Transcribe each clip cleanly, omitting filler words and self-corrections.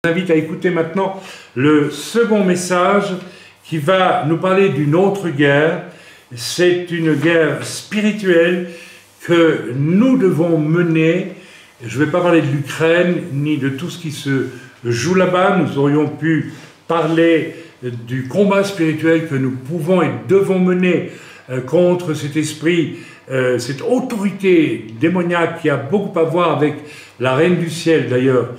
Je vous invite à écouter maintenant le second message qui va nous parler d'une autre guerre. C'est une guerre spirituelle que nous devons mener. Je ne vais pas parler de l'Ukraine ni de tout ce qui se joue là-bas. Nous aurions pu parler du combat spirituel que nous pouvons et devons mener contre cet esprit, cette autorité démoniaque qui a beaucoup à voir avec la reine du ciel d'ailleurs,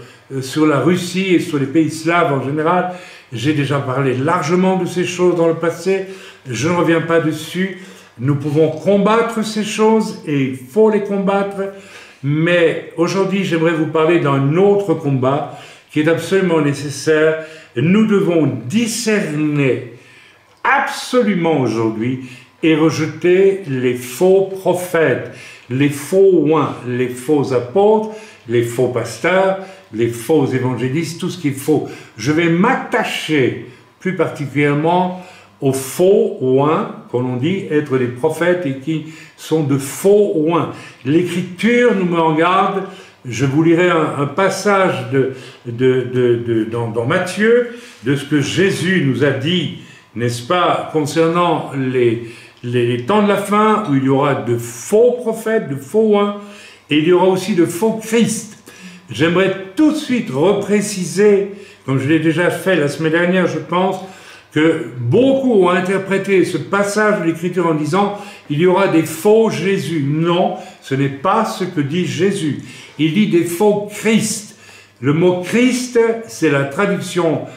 sur la Russie et sur les pays slaves en général. J'ai déjà parlé largement de ces choses dans le passé, je ne reviens pas dessus. Nous pouvons combattre ces choses et il faut les combattre, mais aujourd'hui j'aimerais vous parler d'un autre combat qui est absolument nécessaire. Nous devons discerner absolument aujourd'hui et rejeter les faux prophètes, les faux oints, les faux apôtres, les faux pasteurs, les faux évangélistes, tout ce qu'il faut. Je vais m'attacher plus particulièrement aux faux oints, qu'on dit être des prophètes et qui sont de faux oints. L'Écriture nous met en garde. Je vous lirai un passage dans Matthieu, de ce que Jésus nous a dit, n'est-ce pas, concernant les temps de la fin, où il y aura de faux prophètes, de faux oints, et il y aura aussi de faux Christ. J'aimerais tout de suite repréciser, comme je l'ai déjà fait la semaine dernière, je pense, que beaucoup ont interprété ce passage de l'Écriture en disant « il y aura des faux Jésus ». Non, ce n'est pas ce que dit Jésus. Il dit des faux Christ. Le mot Christ, c'est la traduction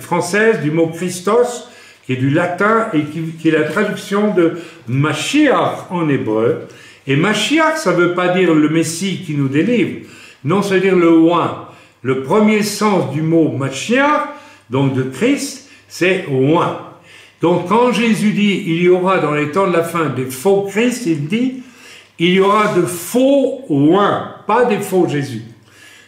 française du mot Christos, qui est du latin et qui est la traduction de Mashiach en hébreu. Et Mashiach, ça ne veut pas dire le Messie qui nous délivre. Non, ça veut dire le oint. Le premier sens du mot Mashiach, donc de Christ, c'est oint. Donc quand Jésus dit il y aura dans les temps de la fin des faux Christ, il dit il y aura de faux oints, pas des faux Jésus.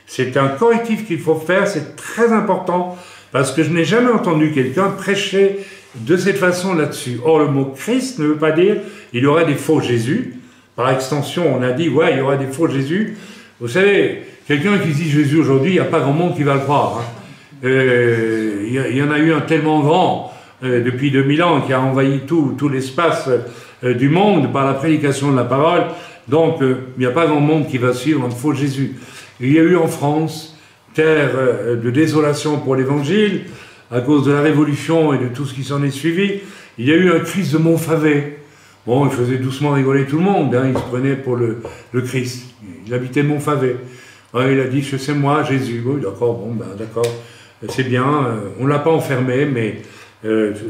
C'est un correctif qu'il faut faire, c'est très important, parce que je n'ai jamais entendu quelqu'un prêcher de cette façon là-dessus. Or, le mot Christ ne veut pas dire il y aura des faux Jésus. Par extension, on a dit ouais, il y aura des faux Jésus. Vous savez, quelqu'un qui dit Jésus aujourd'hui, il n'y a pas grand monde qui va le croire. Il y en a eu un tellement grand depuis 2000 ans qui a envahi tout l'espace du monde par la prédication de la parole. Donc, il n'y a pas grand monde qui va suivre un faux Jésus. Il y a eu en France terre de désolation pour l'évangile à cause de la Révolution et de tout ce qui s'en est suivi. Il y a eu un Christ de Montfavet. Bon, il faisait doucement rigoler tout le monde, hein, il se prenait pour le Christ. Il habitait Montfavet. Ouais, il a dit, c'est moi, Jésus. Oui, d'accord, bon, ben d'accord, c'est bien. On ne l'a pas enfermé, mais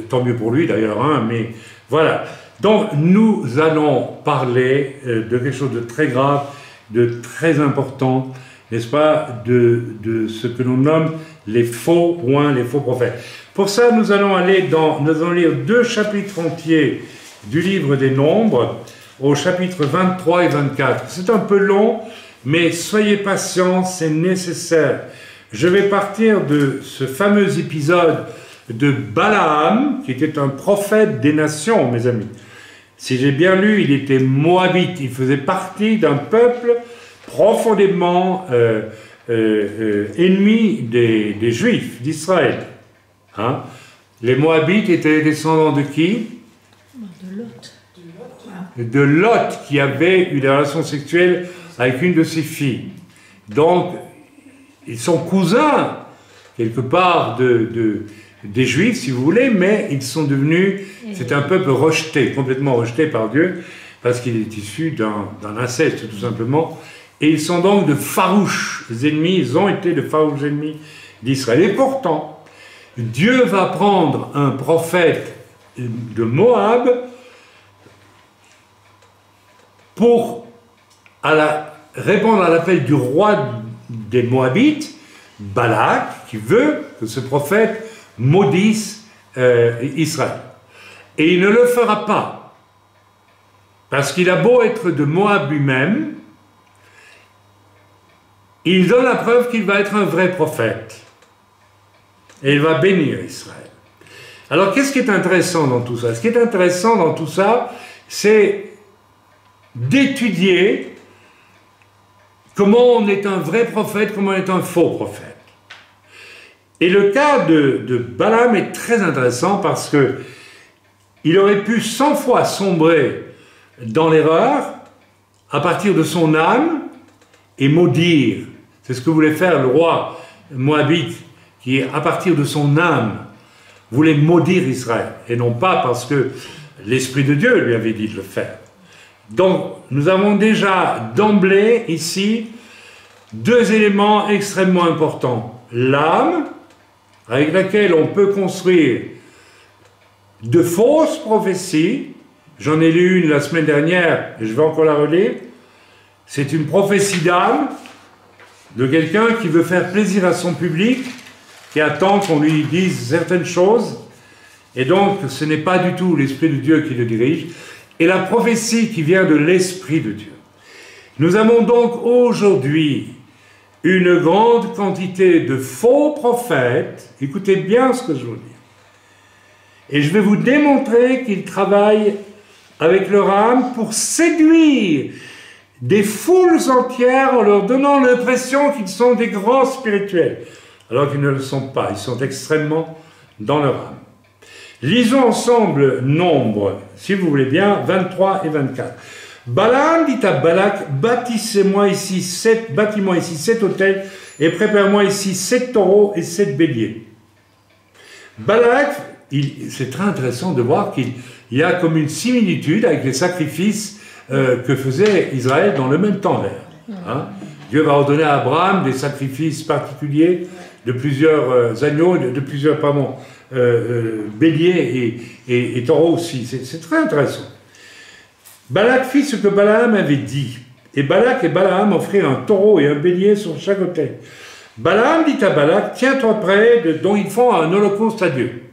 tant mieux pour lui d'ailleurs, hein, mais voilà. Donc, nous allons parler de quelque chose de très grave, de très important, n'est-ce pas, de ce que l'on nomme les faux oints, les faux prophètes. Pour ça, nous allons lire 2 chapitres entiers du livre des Nombres, au chapitre 23 et 24. C'est un peu long, mais soyez patients, c'est nécessaire. Je vais partir de ce fameux épisode de Balaam, qui était un prophète des nations, mes amis. Si j'ai bien lu, il était moabite, il faisait partie d'un peuple profondément ennemi des Juifs, d'Israël. Hein? Les Moabites étaient les descendants de qui? De Lot. De Lot, qui avait eu des relations sexuelles avec une de ses filles. Donc, ils sont cousins, quelque part, des Juifs, si vous voulez, mais ils sont devenus, c'est un peuple rejeté, complètement rejeté par Dieu, parce qu'il est issu d'un inceste, tout simplement. Et ils sont donc de farouches ennemis, ils ont été de farouches ennemis d'Israël. Et pourtant, Dieu va prendre un prophète de Moab pour répondre à l'appel du roi des Moabites, Balak, qui veut que ce prophète maudisse Israël. Et il ne le fera pas, parce qu'il a beau être de Moab lui-même, il donne la preuve qu'il va être un vrai prophète. Et il va bénir Israël. Alors, qu'est-ce qui est intéressant dans tout ça? Ce qui est intéressant dans tout ça, c'est d'étudier comment on est un vrai prophète, comment on est un faux prophète. Et le cas de Balaam est très intéressant parce que il aurait pu 100 fois sombrer dans l'erreur à partir de son âme et maudire. C'est ce que voulait faire le roi moabite qui, à partir de son âme, voulait maudire Israël. Et non pas parce que l'Esprit de Dieu lui avait dit de le faire. Donc, nous avons déjà d'emblée ici deux éléments extrêmement importants. L'âme, avec laquelle on peut construire de fausses prophéties. J'en ai lu une la semaine dernière, et je vais encore la relire. C'est une prophétie d'âme de quelqu'un qui veut faire plaisir à son public, qui attend qu'on lui dise certaines choses, et donc ce n'est pas du tout l'Esprit de Dieu qui le dirige, et la prophétie qui vient de l'Esprit de Dieu. Nous avons donc aujourd'hui une grande quantité de faux prophètes, écoutez bien ce que je vous dis, et je vais vous démontrer qu'ils travaillent avec leur âme pour séduire des foules entières en leur donnant l'impression qu'ils sont des grands spirituels, alors qu'ils ne le sont pas, ils sont extrêmement dans leur âme. Lisons ensemble Nombre, si vous voulez bien, 23 et 24. Balaam dit à Balak, bâtis-moi ici 7 autels et prépare-moi ici 7 taureaux et 7 béliers. Balak, c'est très intéressant de voir qu'il y a comme une similitude avec les sacrifices que faisait Israël dans le même temps d'ailleurs. Hein? Dieu va ordonner à Abraham des sacrifices particuliers de plusieurs agneaux, de plusieurs béliers et taureaux aussi. C'est très intéressant. Balak fit ce que Balaam avait dit. Et Balak et Balaam offrirent un taureau et un bélier sur chaque autel. Balaam dit à Balak, tiens-toi près dont ils font un holocauste à Dieu.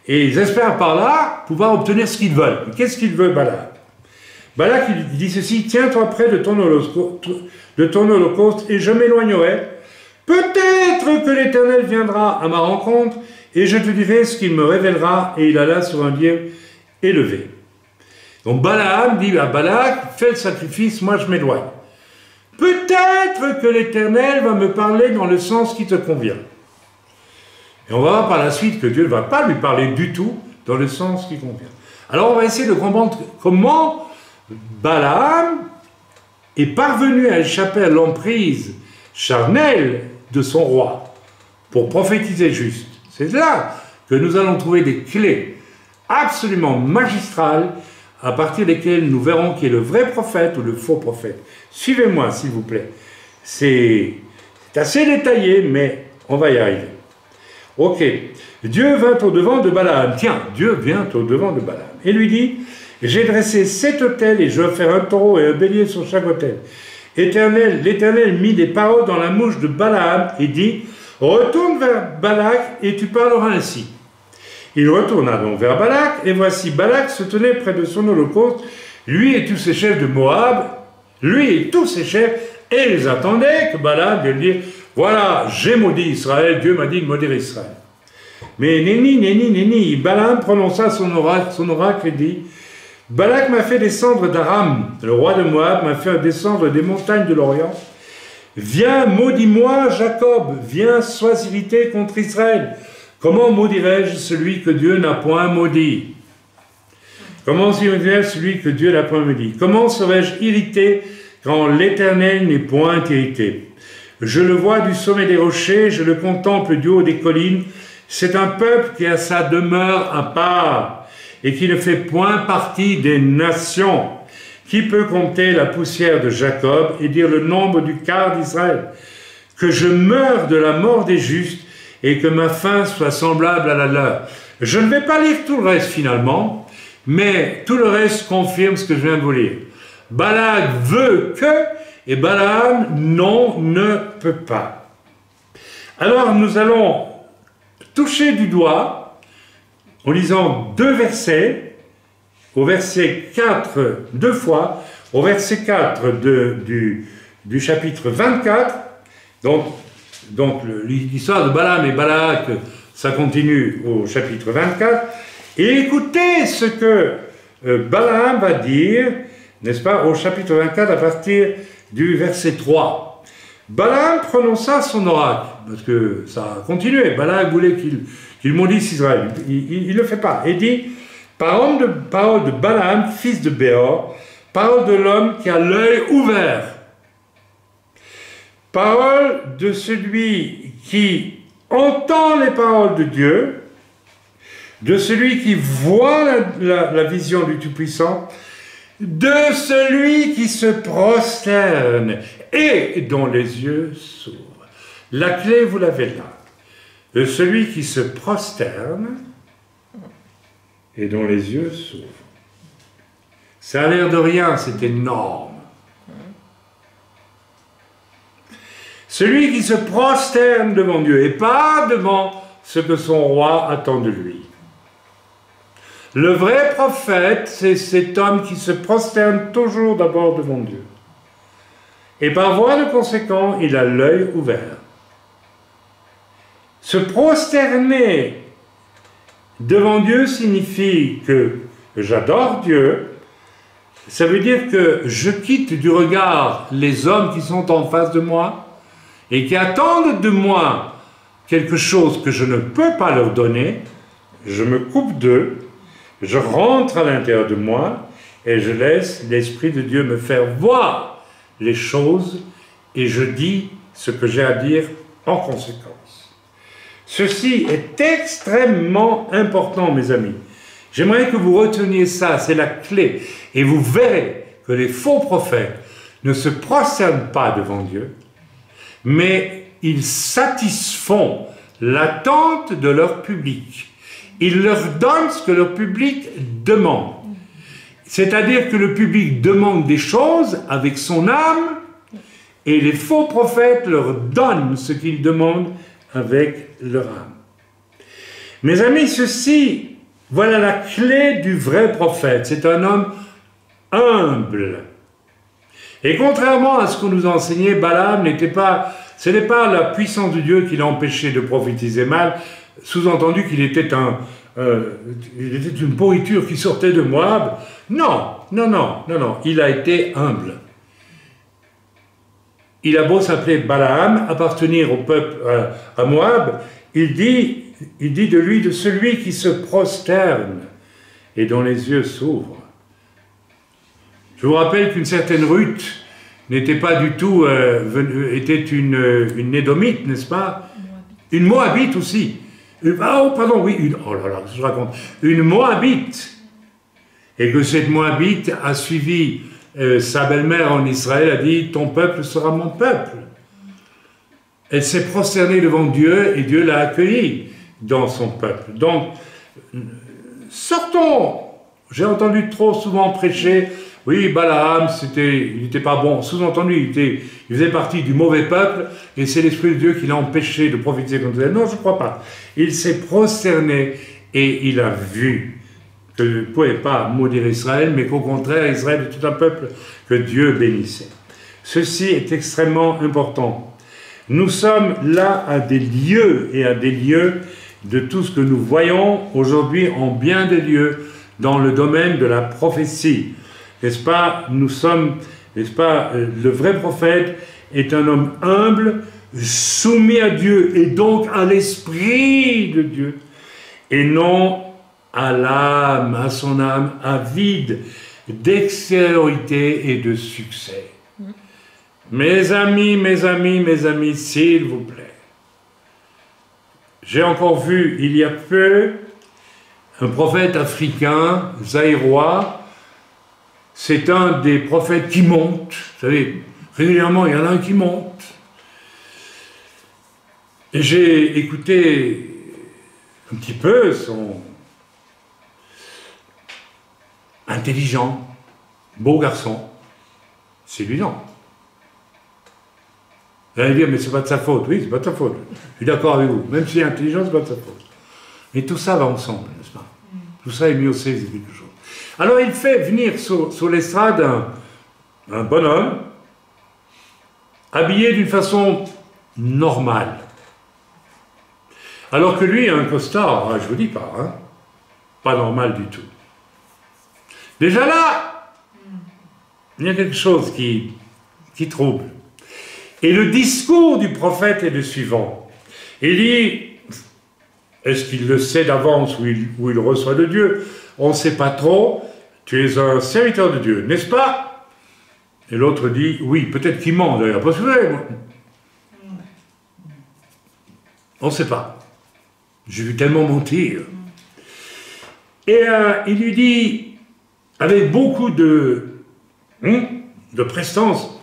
Et ils espèrent par là pouvoir obtenir ce qu'ils veulent. Qu'est-ce qu'il veut Balak? Balak il dit ceci, tiens-toi près de ton holocauste et je m'éloignerai. Peut-être que l'Éternel viendra à ma rencontre et je te dirai ce qu'il me révélera. Et il alla sur un lieu élevé. Donc Balaam dit à Balak, fais le sacrifice, moi je m'éloigne. Peut-être que l'Éternel va me parler dans le sens qui te convient. Et on va voir par la suite que Dieu ne va pas lui parler du tout dans le sens qui convient. Alors on va essayer de comprendre comment Balaam est parvenu à échapper à l'emprise charnelle de son roi pour prophétiser juste. C'est là que nous allons trouver des clés absolument magistrales à partir desquelles nous verrons qui est le vrai prophète ou le faux prophète. Suivez-moi, s'il vous plaît. C'est assez détaillé, mais on va y arriver. Ok. Dieu vint au-devant de Balaam. Tiens, Dieu vient au-devant de Balaam. Et lui dit, j'ai dressé 7 autels et je vais faire un taureau et un bélier sur chaque autel. L'Éternel mit des paroles dans la bouche de Balaam et dit, retourne vers Balak et tu parleras ainsi. Il retourna donc vers Balak, et voici Balak se tenait près de son holocauste, lui et tous ses chefs de Moab, et ils attendaient que Balak vienne dire, voilà, j'ai maudit Israël, Dieu m'a dit de maudire Israël. Mais nenni, Balaam prononça son oracle et dit, Balak m'a fait descendre d'Aram, le roi de Moab m'a fait descendre des montagnes de l'Orient. Viens, maudis-moi, Jacob, viens, sois irrité contre Israël. Comment maudirais-je celui que Dieu n'a point maudit? Comment maudirais-je celui que Dieu n'a point maudit? Comment serais-je irrité quand l'Éternel n'est point irrité? Je le vois du sommet des rochers, je le contemple du haut des collines. C'est un peuple qui a sa demeure à part et qui ne fait point partie des nations. Qui peut compter la poussière de Jacob et dire le nombre du quart d'Israël? Que je meure de la mort des justes et que ma fin soit semblable à la leur. Je ne vais pas lire tout le reste finalement, mais tout le reste confirme ce que je viens de vous lire. Balak veut que, et Balaam non, ne peut pas. Alors nous allons toucher du doigt, en lisant 2 versets, au verset 4 2 fois, au verset 4 du chapitre 24, donc l'histoire de Balaam et Balak, ça continue au chapitre 24. Et écoutez ce que Balaam va dire, n'est-ce pas, au chapitre 24 à partir du verset 3. Balaam prononça son oracle, parce que ça a continué. Balaam voulait qu'il maudisse Israël. Il ne le fait pas. Il dit, parole de Balaam, fils de Béor, parole de l'homme qui a l'œil ouvert. Parole de celui qui entend les paroles de Dieu, de celui qui voit la vision du Tout-Puissant, de celui qui se prosterne et dont les yeux s'ouvrent. La clé, vous l'avez là. De celui qui se prosterne et dont les yeux s'ouvrent. Ça a l'air de rien, c'est énorme. Celui qui se prosterne devant Dieu et pas devant ce que son roi attend de lui. Le vrai prophète, c'est cet homme qui se prosterne toujours d'abord devant Dieu. Et par voie de conséquent, il a l'œil ouvert. Se prosterner devant Dieu signifie que j'adore Dieu. Ça veut dire que je quitte du regard les hommes qui sont en face de moi et qui attendent de moi quelque chose que je ne peux pas leur donner. Je me coupe d'eux, je rentre à l'intérieur de moi et je laisse l'Esprit de Dieu me faire voir les choses et je dis ce que j'ai à dire en conséquence. Ceci est extrêmement important, mes amis. J'aimerais que vous reteniez ça, c'est la clé. Et vous verrez que les faux prophètes ne se prosternent pas devant Dieu, mais ils satisfont l'attente de leur public. Ils leur donnent ce que leur public demande. C'est-à-dire que le public demande des choses avec son âme, et les faux prophètes leur donnent ce qu'ils demandent avec leur âme. Mes amis, ceci, voilà la clé du vrai prophète. C'est un homme humble. Et contrairement à ce qu'on nous enseignait, Balaam ce n'est pas la puissance de Dieu qui l'a empêché de prophétiser mal, sous-entendu qu'il était une pourriture qui sortait de Moab. Non, il a été humble. Il a beau s'appeler Balaam, appartenir au peuple à Moab, il dit de lui, de celui qui se prosterne et dont les yeux s'ouvrent. Je vous rappelle qu'une certaine Ruth n'était pas du tout, était une Édomite, n'est-ce pas? Une Moabite aussi. Une Moabite. Et que cette Moabite a suivi sa belle-mère en Israël, a dit, ton peuple sera mon peuple. Elle s'est prosternée devant Dieu et Dieu l'a accueillie dans son peuple. Donc, sortons. J'ai entendu trop souvent prêcher, oui, Balaam, il n'était pas bon. Sous-entendu, il faisait partie du mauvais peuple et c'est l'Esprit de Dieu qui l'a empêché de prophétiser contre elle. Non, je ne crois pas. Il s'est prosterné et il a vu qu'il ne pouvait pas maudire Israël, mais qu'au contraire, Israël est tout un peuple que Dieu bénissait. Ceci est extrêmement important. Nous sommes là à des lieux et à des lieux de tout ce que nous voyons aujourd'hui en bien des lieux dans le domaine de la prophétie. N'est-ce pas, le vrai prophète est un homme humble, soumis à Dieu et donc à l'Esprit de Dieu, et non à l'âme, à son âme avide d'extériorité et de succès. Mes amis, s'il vous plaît. J'ai encore vu, il y a peu, un prophète africain, zaïrois. C'est un des prophètes qui monte. Vous savez, régulièrement, il y en a un qui monte. Et j'ai écouté un petit peu son intelligent, beau garçon, séduisant. Vous allez dire, mais c'est pas de sa faute. Oui, c'est pas de sa faute. Je suis d'accord avec vous. Même s'il est intelligent, c'est pas de sa faute. Mais tout ça va ensemble, n'est-ce pas? Tout ça est mis au service de quelque chose. Alors il fait venir sur l'estrade un bonhomme, habillé d'une façon normale. Alors que lui a un costard, je vous dis pas, hein, pas normal du tout. Déjà là, il y a quelque chose qui trouble. Et le discours du prophète est le suivant. Il dit, est-ce qu'il le sait d'avance ou il reçoit de Dieu? On ne sait pas trop. Tu es un serviteur de Dieu, n'est-ce pas? Et l'autre dit, oui, peut-être qu'il ment d'ailleurs, parce que on ne sait pas. J'ai vu tellement mentir. Et il lui dit, avec beaucoup de prestance,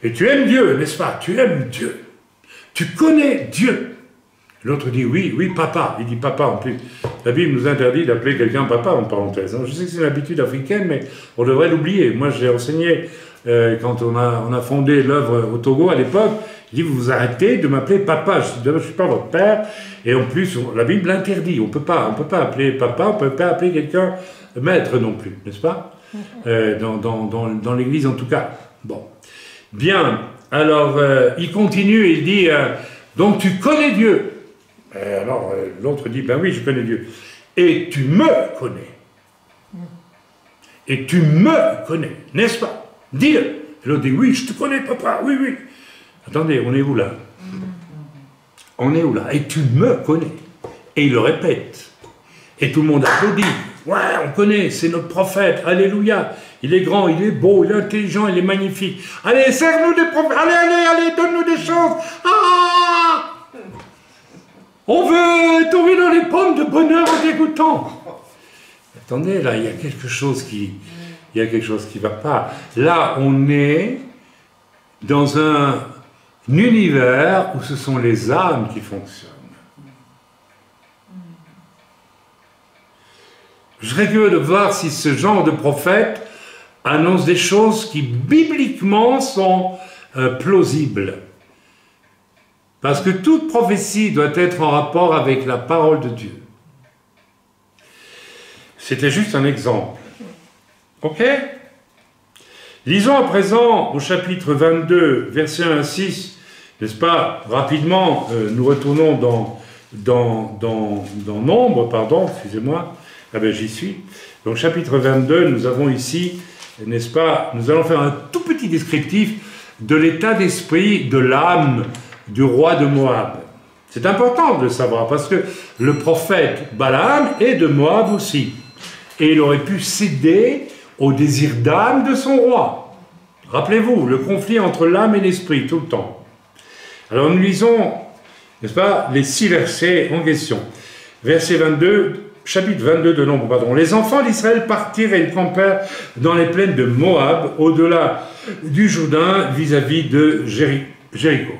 et tu aimes Dieu, n'est-ce pas? Tu aimes Dieu. Tu connais Dieu. L'autre dit, oui, oui, papa. Il dit papa en plus. La Bible nous interdit d'appeler quelqu'un papa, en parenthèse. Je sais que c'est une habitude africaine, mais on devrait l'oublier. Moi, j'ai enseigné, quand on a fondé l'œuvre au Togo à l'époque, il dit, vous vous arrêtez de m'appeler papa. Je ne suis pas votre père. Et en plus, la Bible l'interdit. On ne peut pas appeler papa, on ne peut pas appeler quelqu'un maître non plus, n'est-ce pas? Dans l'Église en tout cas. Bon. Bien. Alors, il continue et il dit, donc tu connais Dieu. Alors, l'autre dit, ben oui, je connais Dieu. Et tu me connais. Et tu me connais, n'est-ce pas? Dis-le. Et l'autre dit, oui, je te connais, papa, oui, oui. Attendez, on est où là? On est où là? Et tu me connais. Et il le répète. Et tout le monde applaudit. Ouais, on connaît, c'est notre prophète, alléluia. Il est grand, il est beau, il est intelligent, il est magnifique. Allez, serre-nous des prophètes, allez, donne-nous des choses. Ah! On veut tomber dans les pommes de bonheur dégoûtant. Attendez, là, il y a quelque chose qui ne va pas. Là, on est dans un univers où ce sont les âmes qui fonctionnent. Je serais curieux de voir si ce genre de prophète annonce des choses qui, bibliquement, sont plausibles. Parce que toute prophétie doit être en rapport avec la parole de Dieu. C'était juste un exemple. Ok? Lisons à présent au chapitre 22, versets 1 à 6, n'est-ce pas? Rapidement, nous retournons dans Nombre, pardon, excusez-moi. Ah ben j'y suis. Donc chapitre 22, nous avons ici, n'est-ce pas? Nous allons faire un tout petit descriptif de l'état d'esprit de l'âme du roi de Moab. C'est important de le savoir parce que le prophète Balaam est de Moab aussi. Et il aurait pu céder au désir d'âme de son roi. Rappelez-vous, le conflit entre l'âme et l'esprit, tout le temps. Alors nous lisons, n'est-ce pas, les 6 versets en question. Verset 22, chapitre 22 de Nombre, pardon. Les enfants d'Israël partirent et ils campèrent dans les plaines de Moab, au-delà du Jourdain, vis-à-vis de Jéricho.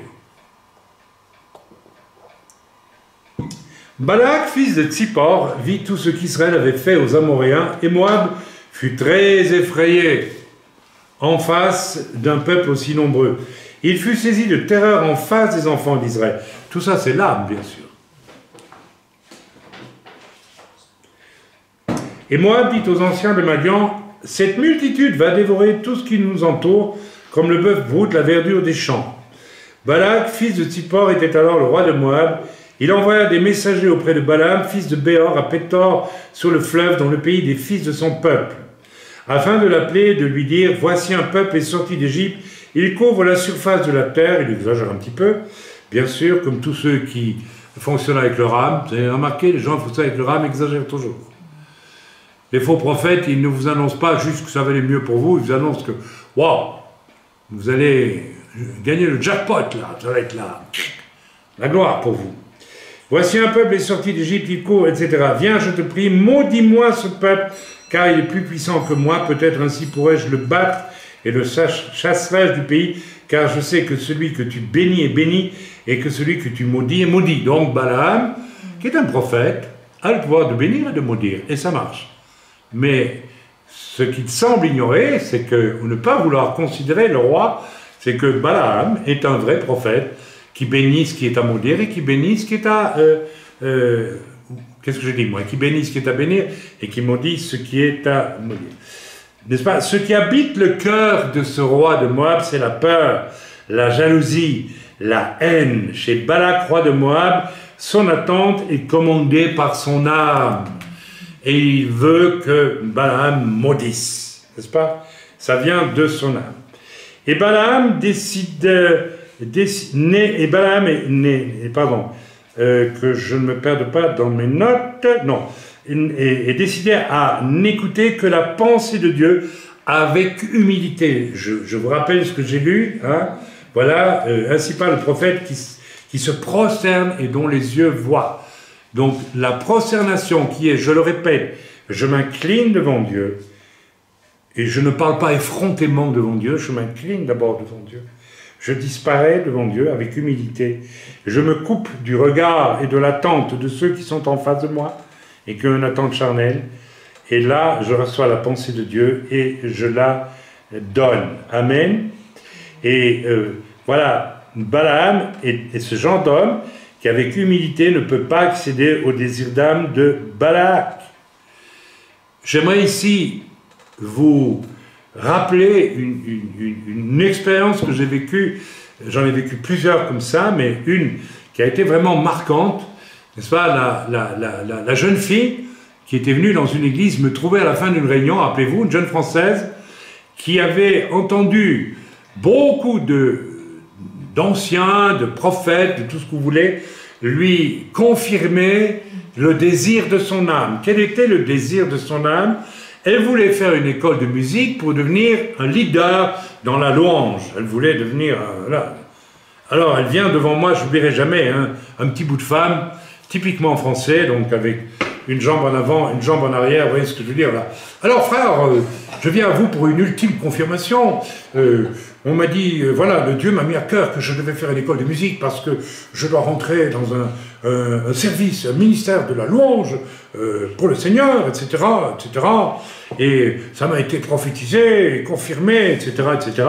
Balak, fils de Tsippor, vit tout ce qu'Israël avait fait aux Amoréens, et Moab fut très effrayé en face d'un peuple aussi nombreux. Il fut saisi de terreur en face des enfants d'Israël. Tout ça, c'est l'âme, bien sûr. Et Moab dit aux anciens de Madian, « Cette multitude va dévorer tout ce qui nous entoure, comme le bœuf broute la verdure des champs. » Balak, fils de Tsippor, était alors le roi de Moab. Il envoya des messagers auprès de Balaam, fils de Béor, à Pétor, sur le fleuve, dans le pays des fils de son peuple, afin de l'appeler et de lui dire, « Voici un peuple est sorti d'Égypte, il couvre la surface de la terre. » Il exagère un petit peu, bien sûr, comme tous ceux qui fonctionnent avec leur âme. Vous avez remarqué, les gens qui fonctionnent avec leur âme exagèrent toujours. Les faux prophètes, ils ne vous annoncent pas juste que ça va aller mieux pour vous, ils vous annoncent que, waouh, vous allez gagner le jackpot, là, ça va être la gloire pour vous. Voici un peuple est sorti d'Égypte, il court, etc. Viens, je te prie, maudis-moi ce peuple, car il est plus puissant que moi, peut-être ainsi pourrais-je le battre et le chasserai-je du pays, car je sais que celui que tu bénis est béni, et que celui que tu maudis est maudit. Donc Balaam, qui est un prophète, a le pouvoir de bénir et de maudire, et ça marche. Mais ce qu'il semble ignorer, c'est que, ou ne pas vouloir considérer le roi, c'est que Balaam est un vrai prophète, qui bénit ce qui est à maudire et qui bénit ce qui est à... qu'est-ce que je dis moi? Qui bénit ce qui est à bénir et qui maudit ce qui est à maudire. N'est-ce pas? Ce qui habite le cœur de ce roi de Moab, c'est la peur, la jalousie, la haine. Chez Balak, roi de Moab, son attente est commandée par son âme. Et il veut que Balaam maudisse. N'est-ce pas? Ça vient de son âme. Et Balaam décide et Balaam est né, pardon, que je ne me perde pas dans mes notes, non, et décidèrent à n'écouter que la pensée de Dieu avec humilité. Je vous rappelle ce que j'ai lu, hein, voilà, ainsi parle le prophète qui se prosterne et dont les yeux voient. Donc la prosternation qui est, je le répète, je m'incline devant Dieu, et je ne parle pas effrontément devant Dieu, je m'incline d'abord devant Dieu. Je disparais devant Dieu avec humilité. Je me coupe du regard et de l'attente de ceux qui sont en face de moi et qui ont une attente charnelle. Et là, je reçois la pensée de Dieu et je la donne. Amen. Et voilà, Balaam est ce genre d'homme qui, avec humilité, ne peut pas accéder au désir d'âme de Balak. J'aimerais ici vous rappeler une expérience que j'ai vécue. J'en ai vécu plusieurs comme ça, mais une qui a été vraiment marquante, n'est-ce pas, la jeune fille qui était venue dans une église me trouver à la fin d'une réunion, rappelez-vous, une jeune Française, qui avait entendu beaucoup d'anciens, de prophètes, de tout ce que vous voulez, lui confirmer le désir de son âme. Quel était le désir de son âme? Elle voulait faire une école de musique pour devenir un leader dans la louange. Elle voulait devenir... là. Alors, elle vient devant moi, je n'oublierai jamais, hein, un petit bout de femme, typiquement français, donc avec une jambe en avant, une jambe en arrière, vous voyez ce que je veux dire là. Alors, frère, je viens à vous pour une ultime confirmation. On m'a dit, voilà, le Dieu m'a mis à cœur que je devais faire une école de musique parce que je dois rentrer dans un service, un ministère de la louange pour le Seigneur, etc., etc. Et ça m'a été prophétisé, confirmé, etc., etc.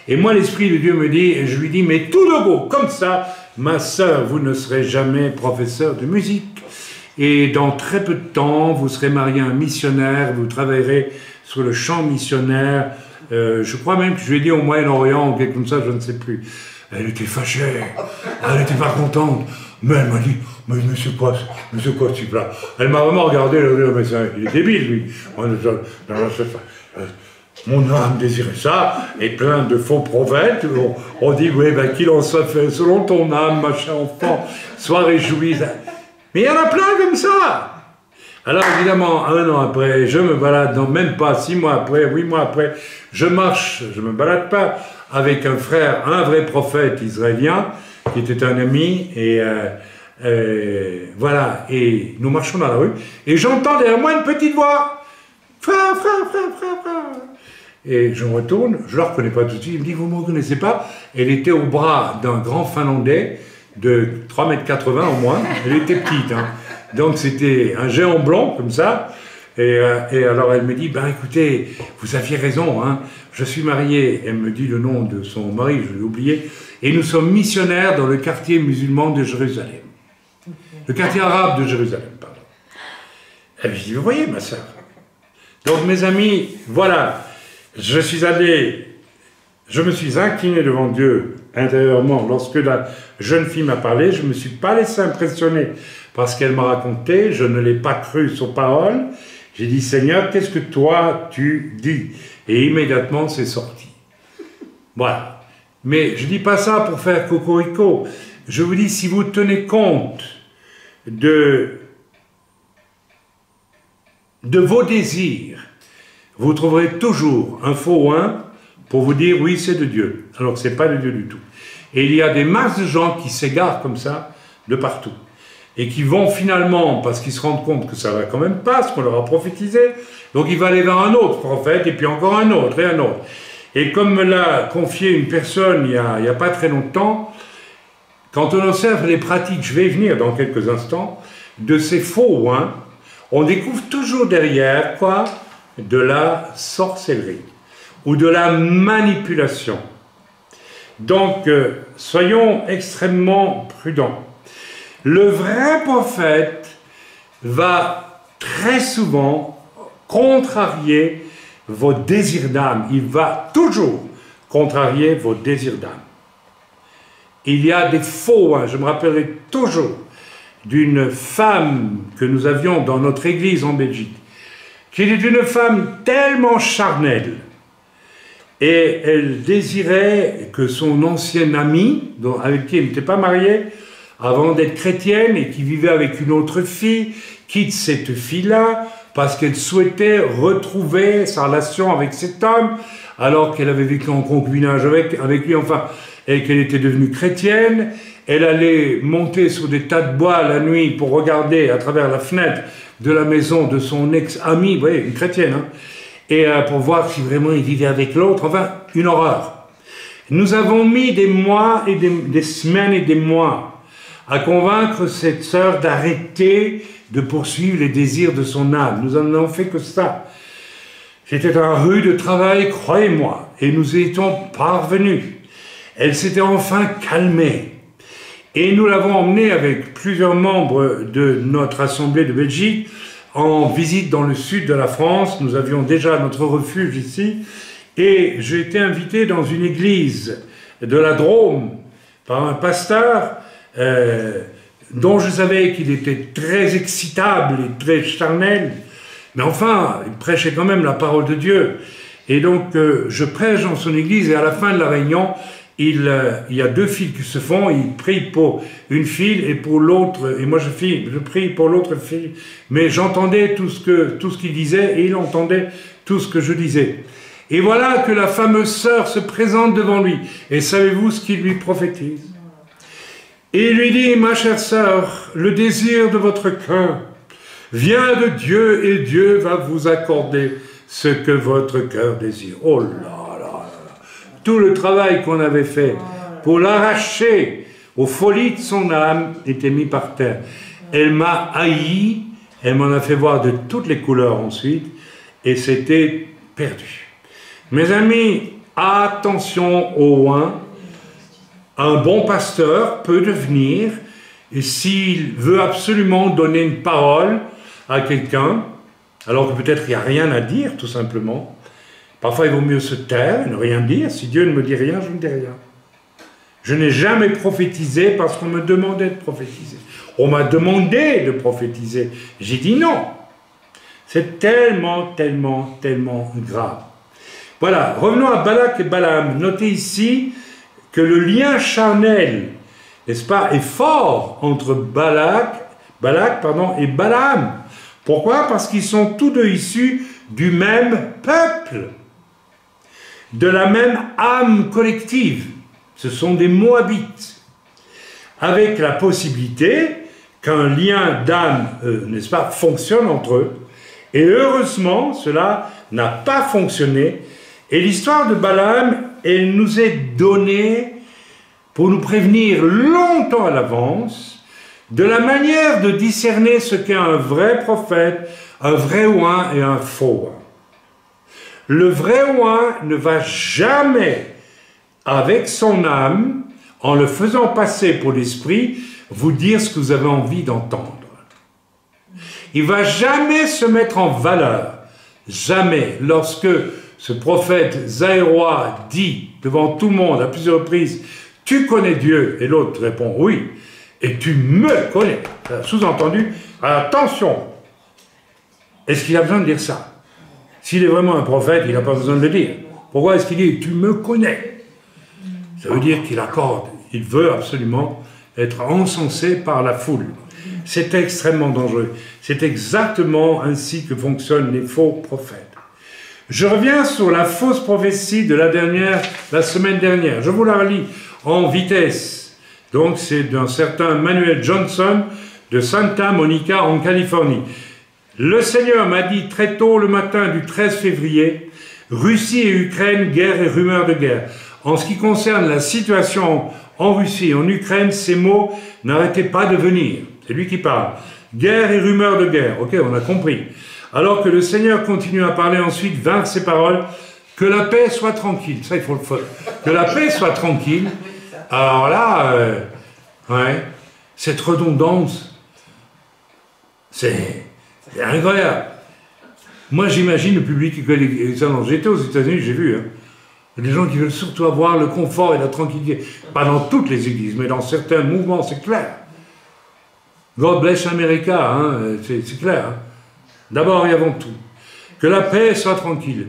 Et moi, l'Esprit de Dieu me dit, et je lui dis, mais tout de go, comme ça, ma sœur, vous ne serez jamais professeur de musique. Et dans très peu de temps, vous serez marié à un missionnaire, vous travaillerez sur le champ missionnaire. Je crois même que je lui ai dit au Moyen-Orient, ou quelque chose comme ça, je ne sais plus. Elle était fâchée, elle n'était pas contente, mais elle m'a dit, mais monsieur quoi ce type-là? Elle m'a vraiment regardé, mais il est débile, lui. Mon âme désirait ça, et plein de faux prophètes, on dit, oui, ben qu'il en soit fait, selon ton âme, ma chère enfant, sois réjoui. Mais il y en a plein comme ça. Alors évidemment, un an après, je me balade, non même pas 6 mois après, 8 mois après, je marche, je me balade pas, avec un frère, un vrai prophète israélien, qui était un ami, et voilà, et nous marchons dans la rue, et j'entends derrière moi une petite voix, frère, frère, frère, frère, frère. Et je me retourne, je ne la reconnais pas tout de suite, il me dit, vous ne me reconnaissez pas? Elle était au bras d'un grand Finlandais, de 3,80 m au moins, elle était petite, hein. Donc c'était un géant blanc, comme ça, et alors elle me dit, ben écoutez, vous aviez raison, hein, je suis marié, elle me dit le nom de son mari, je l'ai oublié, et nous sommes missionnaires dans le quartier musulman de Jérusalem. Le quartier arabe de Jérusalem, pardon. Et je dis, vous voyez ma sœur. Donc mes amis, voilà, je me suis incliné devant Dieu intérieurement lorsque la jeune fille m'a parlé, je ne me suis pas laissé impressionner par ce qu'elle m'a raconté, je ne l'ai pas cru sur parole, j'ai dit, Seigneur, qu'est-ce que toi tu dis? Et immédiatement c'est sorti. Voilà. Mais je ne dis pas ça pour faire cocorico, je vous dis, si vous tenez compte de vos désirs, vous trouverez toujours un faux oin pour vous dire, oui, c'est de Dieu, alors que ce n'est pas de Dieu du tout. Et il y a des masses de gens qui s'égarent comme ça, de partout, et qui vont finalement, parce qu'ils se rendent compte que ça ne va quand même pas, ce qu'on leur a prophétisé, donc ils vont aller vers un autre prophète, et puis encore un autre, et un autre. Et comme me l'a confié une personne il y a pas très longtemps, quand on observe les pratiques, je vais y venir dans quelques instants, de ces faux oins, on découvre toujours derrière, quoi? De la sorcellerie, ou de la manipulation. Donc, soyons extrêmement prudents. Le vrai prophète va très souvent contrarier vos désirs d'âme. Il va toujours contrarier vos désirs d'âme. Il y a des faux, hein, je me rappellerai toujours d'une femme que nous avions dans notre église en Belgique, qui était une femme tellement charnelle, et elle désirait que son ancienne amie, avec qui elle n'était pas mariée, avant d'être chrétienne et qui vivait avec une autre fille, quitte cette fille-là parce qu'elle souhaitait retrouver sa relation avec cet homme, alors qu'elle avait vécu en concubinage avec lui, enfin, et qu'elle était devenue chrétienne. Elle allait monter sur des tas de bois la nuit pour regarder à travers la fenêtre de la maison de son ex-amie, vous voyez, une chrétienne, hein, et pour voir si vraiment il vivait avec l'autre, enfin, une horreur. Nous avons mis des mois et des semaines et des mois à convaincre cette sœur d'arrêter de poursuivre les désirs de son âme. Nous n'en avons fait que ça. C'était un rude travail, croyez-moi, et nous y étions parvenus. Elle s'était enfin calmée. Et nous l'avons emmenée avec plusieurs membres de notre assemblée de Belgique en visite dans le sud de la France. Nous avions déjà notre refuge ici. Et j'ai été invité dans une église de la Drôme par un pasteur dont je savais qu'il était très excitable et très charnel. Mais enfin, il prêchait quand même la parole de Dieu. Et donc, je prêche dans son église et à la fin de la réunion, il y a deux files qui se font, il prie pour une file et pour l'autre, et moi je prie pour l'autre file, mais j'entendais tout ce qu'il disait et il entendait tout ce que je disais. Et voilà que la fameuse sœur se présente devant lui, et savez-vous ce qu'il lui prophétise? Et il lui dit, ma chère sœur, le désir de votre cœur vient de Dieu et Dieu va vous accorder ce que votre cœur désire. Oh là là là! Tout le travail qu'on avait fait pour l'arracher aux folies de son âme était mis par terre. Elle m'a haï, elle m'en a fait voir de toutes les couleurs ensuite, et c'était perdu. Mes amis, attention au oin. Un bon pasteur peut devenir, et s'il veut absolument donner une parole à quelqu'un, alors que peut-être il n'y a rien à dire, tout simplement, parfois il vaut mieux se taire et ne rien dire. Si Dieu ne me dit rien, je ne dis rien. Je n'ai jamais prophétisé parce qu'on me demandait de prophétiser. On m'a demandé de prophétiser. J'ai dit non. C'est tellement, tellement, tellement grave. Voilà, revenons à Balak et Balaam. Notez ici que le lien charnel, n'est-ce pas, est fort entre Balak et Balaam. Pourquoi? Parce qu'ils sont tous deux issus du même peuple, de la même âme collective. Ce sont des Moabites, avec la possibilité qu'un lien d'âme, n'est-ce pas, fonctionne entre eux. Et heureusement, cela n'a pas fonctionné. Et l'histoire de Balaam, elle nous est donnée pour nous prévenir longtemps à l'avance de la manière de discerner ce qu'est un vrai prophète, un vrai oint et un faux oint. Le vrai oint ne va jamais, avec son âme, en le faisant passer pour l'esprit, vous dire ce que vous avez envie d'entendre. Il ne va jamais se mettre en valeur. Jamais. Lorsque ce prophète Zahérois dit devant tout le monde à plusieurs reprises « Tu connais Dieu » et l'autre répond « Oui ». Et tu me connais. Sous-entendu, attention. Est-ce qu'il a besoin de dire ça? S'il est vraiment un prophète, il n'a pas besoin de le dire. Pourquoi est-ce qu'il dit « tu me connais » Ça veut dire qu'il accorde, il veut absolument être encensé par la foule. C'est extrêmement dangereux. C'est exactement ainsi que fonctionnent les faux prophètes. Je reviens sur la fausse prophétie de la semaine dernière. Je vous la relis en vitesse. Donc c'est d'un certain Manuel Johnson de Santa Monica en Californie. Le Seigneur m'a dit très tôt le matin du 13 février, Russie et Ukraine, guerre et rumeurs de guerre. En ce qui concerne la situation en Russie et en Ukraine, ces mots n'arrêtaient pas de venir. C'est lui qui parle. Guerre et rumeurs de guerre. Ok, on a compris. Alors que le Seigneur continue à parler ensuite, vinrent ces paroles, que la paix soit tranquille. Ça, il faut le faire. Que la paix soit tranquille. Alors là, ouais, cette redondance, c'est incroyable. Moi, j'imagine le public qui connaît. J'étais aux États-Unis, j'ai vu, hein, des gens qui veulent surtout avoir le confort et la tranquillité. Pas dans toutes les églises, mais dans certains mouvements, c'est clair. God bless America, hein, c'est clair. Hein. D'abord et avant tout. Que la paix soit tranquille.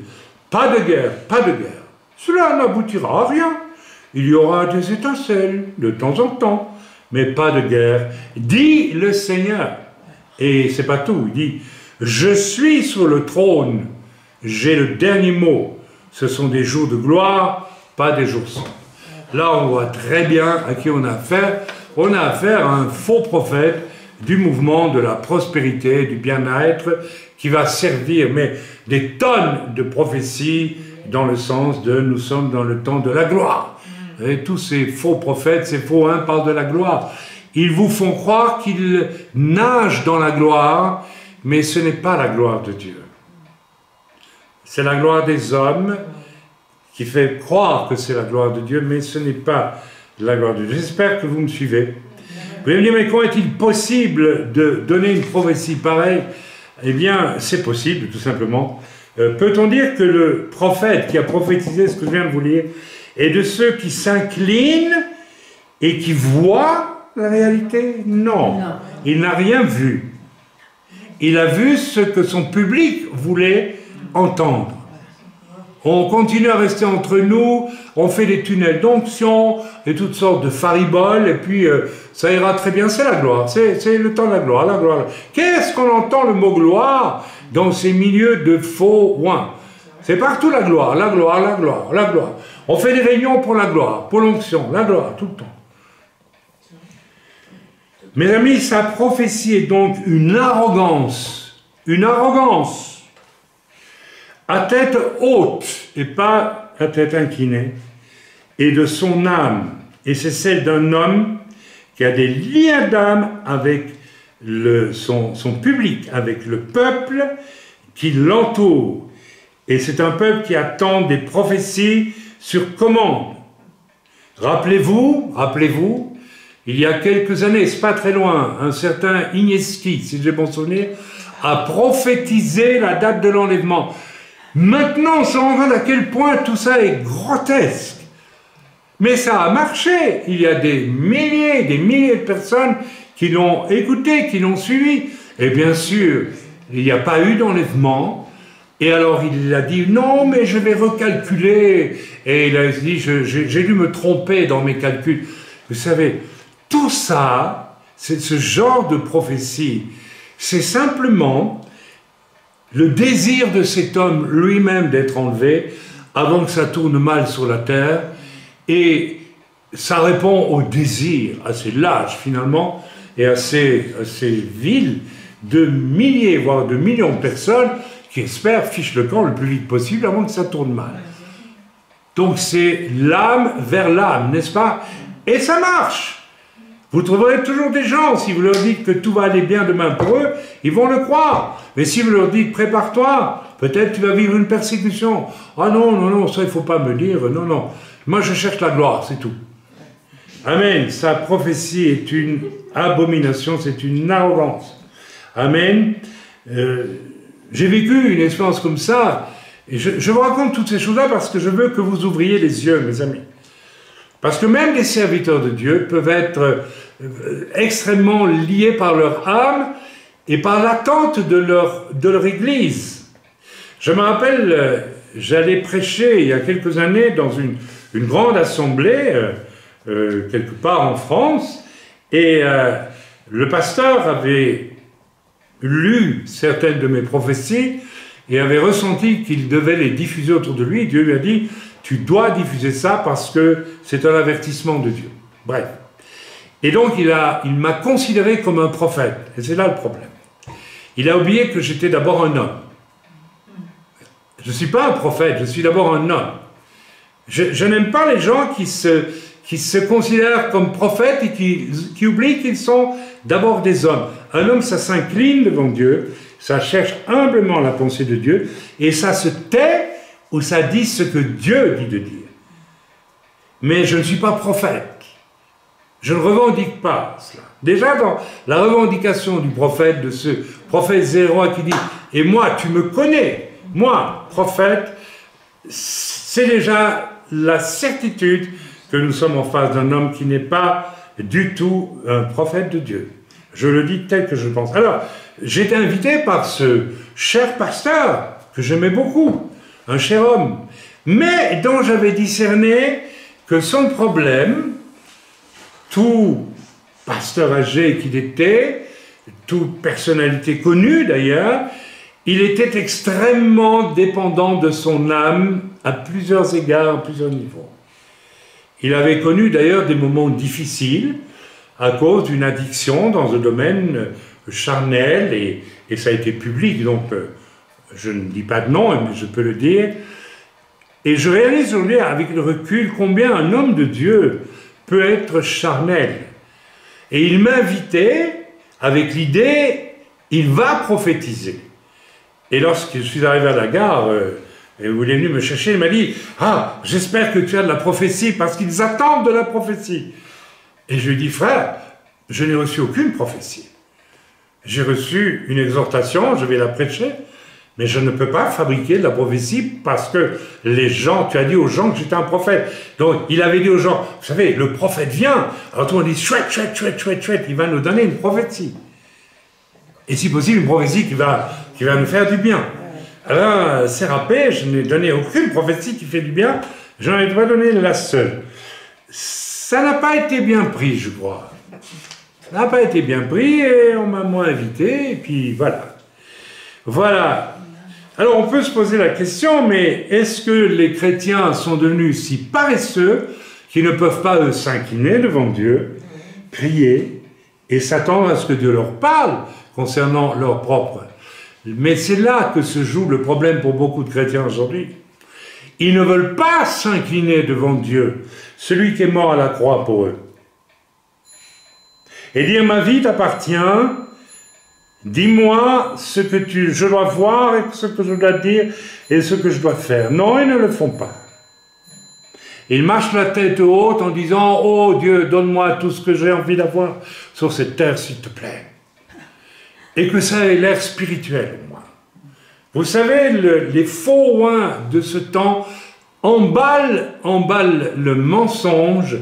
Pas de guerre, pas de guerre. cela n'aboutira à rien. Il y aura des étincelles de temps en temps, mais pas de guerre, dit le Seigneur. Et c'est pas tout, il dit, je suis sur le trône, j'ai le dernier mot. Ce sont des jours de gloire, pas des jours sombres. Là, on voit très bien à qui on a affaire. On a affaire à un faux prophète du mouvement de la prospérité, du bien-être, qui va servir, mais des tonnes de prophéties dans le sens de nous sommes dans le temps de la gloire. Et tous ces faux prophètes, ces faux parlent de la gloire. Ils vous font croire qu'ils nagent dans la gloire, mais ce n'est pas la gloire de Dieu. C'est la gloire des hommes qui fait croire que c'est la gloire de Dieu, mais ce n'est pas la gloire de Dieu. J'espère que vous me suivez. Vous allez me dire, mais comment est-il possible de donner une prophétie pareille? Eh bien, c'est possible, tout simplement. Peut-on dire que le prophète qui a prophétisé ce que je viens de vous lire est de ceux qui s'inclinent et qui voient la réalité? Non. Il n'a rien vu. Il a vu ce que son public voulait entendre. On continue à rester entre nous, on fait des tunnels d'onction et toutes sortes de fariboles, et puis ça ira très bien, c'est la gloire, c'est le temps de la gloire, la gloire. Qu'est-ce qu'on entend le mot gloire dans ces milieux de faux ouins? C'est partout la gloire, la gloire, la gloire, la gloire. On fait des réunions pour la gloire, pour l'onction, la gloire, tout le temps. Mes amis, sa prophétie est donc une arrogance, à tête haute et pas à tête inclinée, et de son âme. Et c'est celle d'un homme qui a des liens d'âme avec son public, avec le peuple qui l'entoure. Et c'est un peuple qui attend des prophéties sur commande. Rappelez-vous, il y a quelques années, c'est pas très loin, un certain Igneski, si j'ai bon souvenir, a prophétisé la date de l'enlèvement. Maintenant, on se rend compte à quel point tout ça est grotesque. Mais ça a marché. Il y a des milliers de personnes qui l'ont écouté, qui l'ont suivi. Et bien sûr, il n'y a pas eu d'enlèvement. Et alors, il a dit, non, mais je vais recalculer. Et il a dit, j'ai dû me tromper dans mes calculs. Vous savez, tout ça, c'est ce genre de prophétie. C'est simplement le désir de cet homme lui-même d'être enlevé avant que ça tourne mal sur la terre, et ça répond au désir assez large finalement et assez vil de milliers voire de millions de personnes qui espèrent fiche le camp le plus vite possible avant que ça tourne mal. Donc c'est l'âme vers l'âme, n'est-ce pas? Et ça marche. Vous trouverez toujours des gens, si vous leur dites que tout va aller bien demain pour eux, ils vont le croire. Mais si vous leur dites, prépare-toi, peut-être tu vas vivre une persécution. Ah non, non, non, ça il ne faut pas me dire, non, non. Moi je cherche la gloire, c'est tout. Amen. Sa prophétie est une abomination, c'est une arrogance. Amen. J'ai vécu une expérience comme ça, et je vous raconte toutes ces choses-là parce que je veux que vous ouvriez les yeux, mes amis. Parce que même les serviteurs de Dieu peuvent être extrêmement liés par leur âme et par l'attente de leur église. Je me rappelle, j'allais prêcher il y a quelques années dans une grande assemblée, quelque part en France, et le pasteur avait lu certaines de mes prophéties et avait ressenti qu'il devait les diffuser autour de lui. Dieu lui a dit, tu dois diffuser ça parce que c'est un avertissement de Dieu. Bref. Et donc il m'a considéré comme un prophète. Et c'est là le problème. Il a oublié que j'étais d'abord un homme. Je ne suis pas un prophète, je suis d'abord un homme. Je n'aime pas les gens qui se considèrent comme prophètes et qui oublient qu'ils sont d'abord des hommes. Un homme, ça s'incline devant Dieu, ça cherche humblement la pensée de Dieu, et ça se tait où ça dit ce que Dieu dit de dire. Mais je ne suis pas prophète. Je ne revendique pas cela. Déjà dans la revendication du prophète, de ce prophète zéro qui dit « Et moi, tu me connais, moi, prophète », c'est déjà la certitude que nous sommes en face d'un homme qui n'est pas du tout un prophète de Dieu. Je le dis tel que je pense. Alors, j'ai été invité par ce cher pasteur que j'aimais beaucoup, un cher homme, mais dont j'avais discerné que son problème, tout pasteur âgé qu'il était, toute personnalité connue d'ailleurs, il était extrêmement dépendant de son âme à plusieurs égards, à plusieurs niveaux. Il avait connu d'ailleurs des moments difficiles à cause d'une addiction dans un domaine charnel, et ça a été public, donc je ne dis pas de nom, mais je peux le dire. Et je réalise aujourd'hui, avec le recul, combien un homme de Dieu peut être charnel. Et il m'invitait avec l'idée, il va prophétiser. Et lorsque je suis arrivé à la gare, et où il est venu me chercher, il m'a dit « Ah, j'espère que tu as de la prophétie, parce qu'ils attendent de la prophétie. » Et je lui ai dit « Frère, je n'ai reçu aucune prophétie. J'ai reçu une exhortation, je vais la prêcher, mais je ne peux pas fabriquer de la prophétie parce que les gens, tu as dit aux gens que j'étais un prophète. » Donc, il avait dit aux gens, vous savez, le prophète vient, alors tout le monde dit, chouette, chouette, chouette, chouette, chouette, il va nous donner une prophétie. Et si possible, une prophétie qui va nous faire du bien. Alors, Sérapé, je n'ai donné aucune prophétie qui fait du bien, j'en ai pas donné la seule. Ça n'a pas été bien pris, je crois. Ça n'a pas été bien pris, et on m'a moins invité, et puis voilà. Voilà. Alors on peut se poser la question, mais est-ce que les chrétiens sont devenus si paresseux qu'ils ne peuvent pas s'incliner devant Dieu, prier et s'attendre à ce que Dieu leur parle concernant leur propre? Mais c'est là que se joue le problème pour beaucoup de chrétiens aujourd'hui. Ils ne veulent pas s'incliner devant Dieu, celui qui est mort à la croix pour eux. Et dire ma vie t'appartient, dis-moi ce que je dois voir et ce que je dois dire et ce que je dois faire. Non, ils ne le font pas. Ils marchent la tête haute en disant « Oh Dieu, donne-moi tout ce que j'ai envie d'avoir sur cette terre, s'il te plaît. » Et que ça ait l'air spirituel, moi. Vous savez, les faux oins de ce temps emballent le mensonge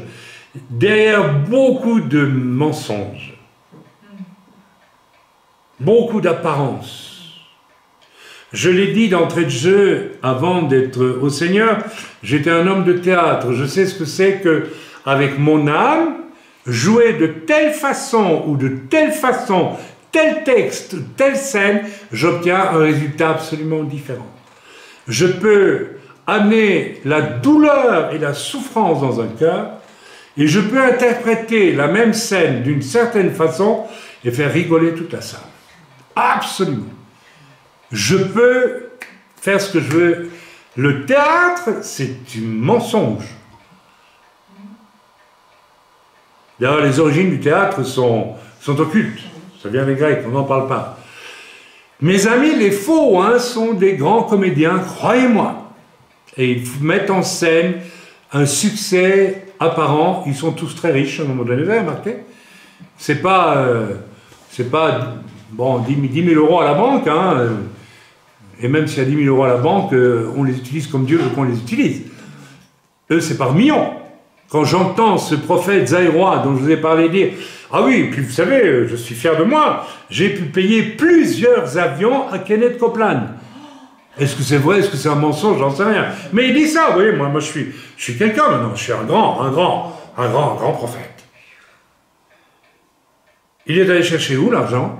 derrière beaucoup de mensonges. Beaucoup d'apparence. Je l'ai dit d'entrée de jeu, avant d'être au Seigneur, j'étais un homme de théâtre. Je sais ce que c'est que, avec mon âme, jouer de telle façon ou de telle façon, tel texte, telle scène, j'obtiens un résultat absolument différent. Je peux amener la douleur et la souffrance dans un cœur, et je peux interpréter la même scène d'une certaine façon et faire rigoler toute la salle. Absolument. Je peux faire ce que je veux. Le théâtre, c'est un mensonge. D'ailleurs, les origines du théâtre sont occultes. Ça vient des Grecs, on n'en parle pas. Mes amis, les faux sont des grands comédiens, croyez-moi. Et ils mettent en scène un succès apparent. Ils sont tous très riches à un moment donné, vous avez remarqué? C'est pas bon, 10 000 euros à la banque, et même s'il y a 10 000 euros à la banque, on les utilise comme Dieu veut qu'on les utilise. Eux, c'est par millions. Quand j'entends ce prophète Zaïrois dont je vous ai parlé dire « Ah oui, puis vous savez, je suis fier de moi, j'ai pu payer plusieurs avions à Kenneth Copeland. » Est-ce que c'est vrai, est-ce que c'est un mensonge, j'en sais rien. Mais il dit ça, vous voyez, moi je suis quelqu'un maintenant, je suis un grand prophète. Il est allé chercher où l'argent?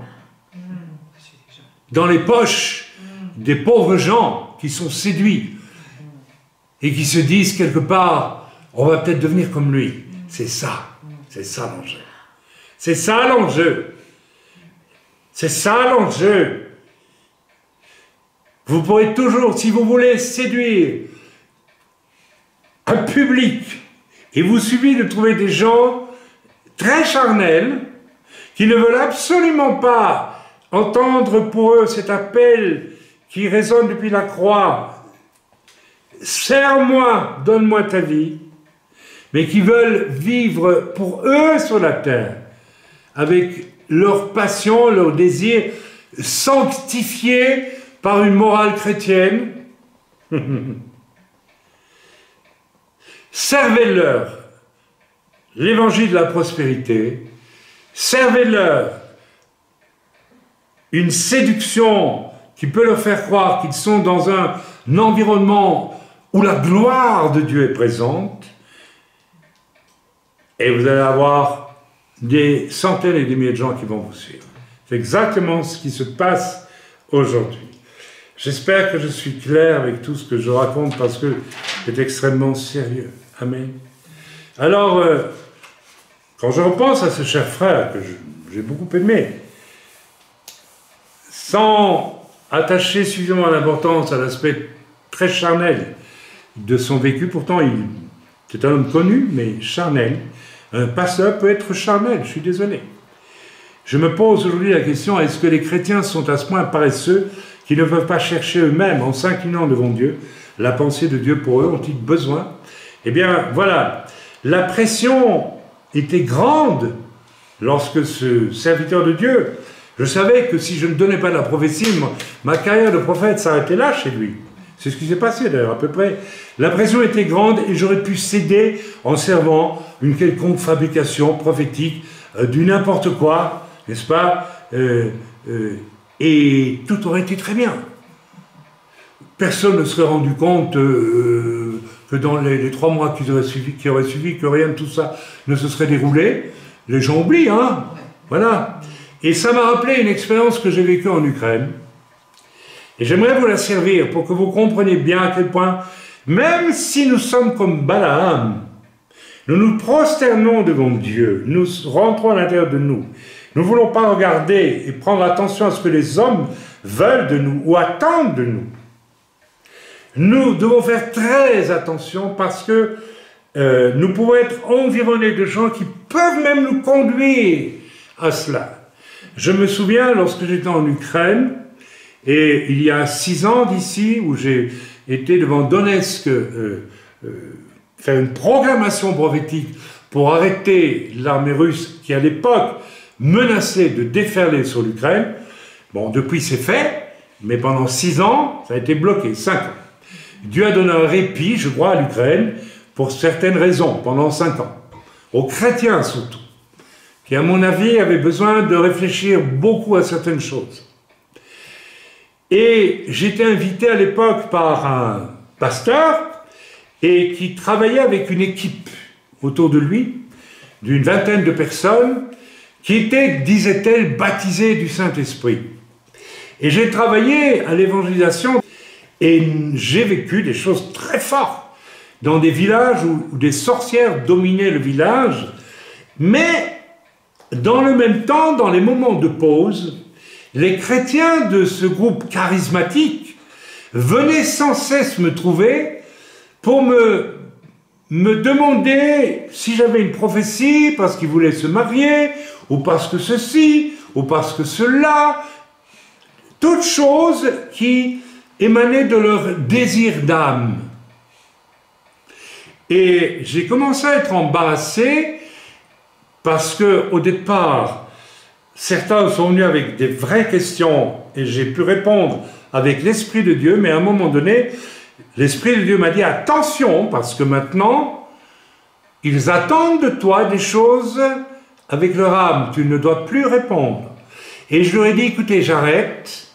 Dans les poches des pauvres gens qui sont séduits et qui se disent quelque part, on va peut-être devenir comme lui. C'est ça l'enjeu. C'est ça l'enjeu. C'est ça l'enjeu. Vous pourrez toujours, si vous voulez séduire un public, il vous suffit de trouver des gens très charnels qui ne veulent absolument pas entendre pour eux cet appel qui résonne depuis la croix. Serre-moi, donne-moi ta vie, mais qui veulent vivre pour eux sur la terre, avec leur passion, leur désir, sanctifiés par une morale chrétienne. Servez-leur l'évangile de la prospérité, servez-leur une séduction qui peut leur faire croire qu'ils sont dans un environnement où la gloire de Dieu est présente, et vous allez avoir des centaines et des milliers de gens qui vont vous suivre. C'est exactement ce qui se passe aujourd'hui. J'espère que je suis clair avec tout ce que je raconte parce que c'est extrêmement sérieux. Amen. Alors, quand je repense à ce cher frère que j'ai beaucoup aimé, sans attacher suffisamment d'importance à l'aspect très charnel de son vécu, pourtant c'est un homme connu, mais charnel. Un pasteur peut être charnel, je suis désolé. Je me pose aujourd'hui la question, est-ce que les chrétiens sont à ce point paresseux qu'ils ne peuvent pas chercher eux-mêmes, en s'inclinant devant Dieu, la pensée de Dieu pour eux, ont-ils besoin? Eh bien, voilà, la pression était grande lorsque ce serviteur de Dieu, je savais que si je ne donnais pas la prophétie, ma carrière de prophète s'arrêtait là chez lui. C'est ce qui s'est passé d'ailleurs, à peu près. La pression était grande et j'aurais pu céder en servant une quelconque fabrication prophétique du n'importe quoi, n'est-ce pas, et tout aurait été très bien. Personne ne serait rendu compte que dans les 3 mois qui auraient suivi, que rien de tout ça ne se serait déroulé. Les gens oublient, hein. Voilà. Et ça m'a rappelé une expérience que j'ai vécue en Ukraine. Et j'aimerais vous la servir pour que vous compreniez bien à quel point, même si nous sommes comme Balaam, nous nous prosternons devant Dieu, nous rentrons à l'intérieur de nous. Nous ne voulons pas regarder et prendre attention à ce que les hommes veulent de nous ou attendent de nous. Nous devons faire très attention parce que nous pouvons être environnés de gens qui peuvent même nous conduire à cela. Je me souviens, lorsque j'étais en Ukraine, et il y a 6 ans d'ici, où j'ai été devant Donetsk faire une proclamation prophétique pour arrêter l'armée russe qui, à l'époque, menaçait de déferler sur l'Ukraine. Bon, depuis c'est fait, mais pendant 6 ans, ça a été bloqué, 5 ans. Dieu a donné un répit, je crois, à l'Ukraine, pour certaines raisons, pendant 5 ans. Aux chrétiens surtout, qui, à mon avis, avaient besoin de réfléchir beaucoup à certaines choses. Et j'étais invité à l'époque par un pasteur et qui travaillait avec une équipe autour de lui, d'une vingtaine de personnes, qui étaient, disait-elle, baptisées du Saint-Esprit. Et j'ai travaillé à l'évangélisation et j'ai vécu des choses très fortes dans des villages où des sorcières dominaient le village, mais dans le même temps, dans les moments de pause, les chrétiens de ce groupe charismatique venaient sans cesse me trouver pour me demander si j'avais une prophétie parce qu'ils voulaient se marier, ou parce que ceci, ou parce que cela, toutes choses qui émanaient de leur désir d'âme. Et j'ai commencé à être embarrassé parce que au départ, certains sont venus avec des vraies questions et j'ai pu répondre avec l'Esprit de Dieu, mais à un moment donné, l'Esprit de Dieu m'a dit « Attention, parce que maintenant, ils attendent de toi des choses avec leur âme, tu ne dois plus répondre. » Et je leur ai dit « Écoutez, j'arrête. »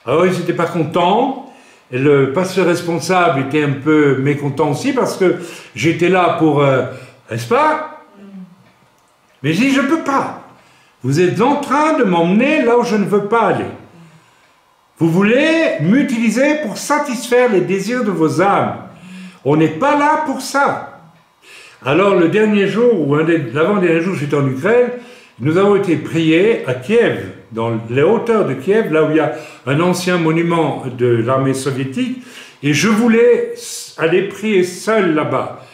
Alors ils n'étaient pas contents, et le pasteur responsable était un peu mécontent aussi, parce que j'étais là pour... n'est-ce pas? Mais j'ai dit « Je ne peux pas. Vous êtes en train de m'emmener là où je ne veux pas aller. Vous voulez m'utiliser pour satisfaire les désirs de vos âmes. On n'est pas là pour ça. » Alors le dernier jour, ou l'avant-dernier jour, j'étais en Ukraine, nous avons été priés à Kiev, dans les hauteurs de Kiev, là où il y a un ancien monument de l'armée soviétique, et je voulais aller prier seul là-bas,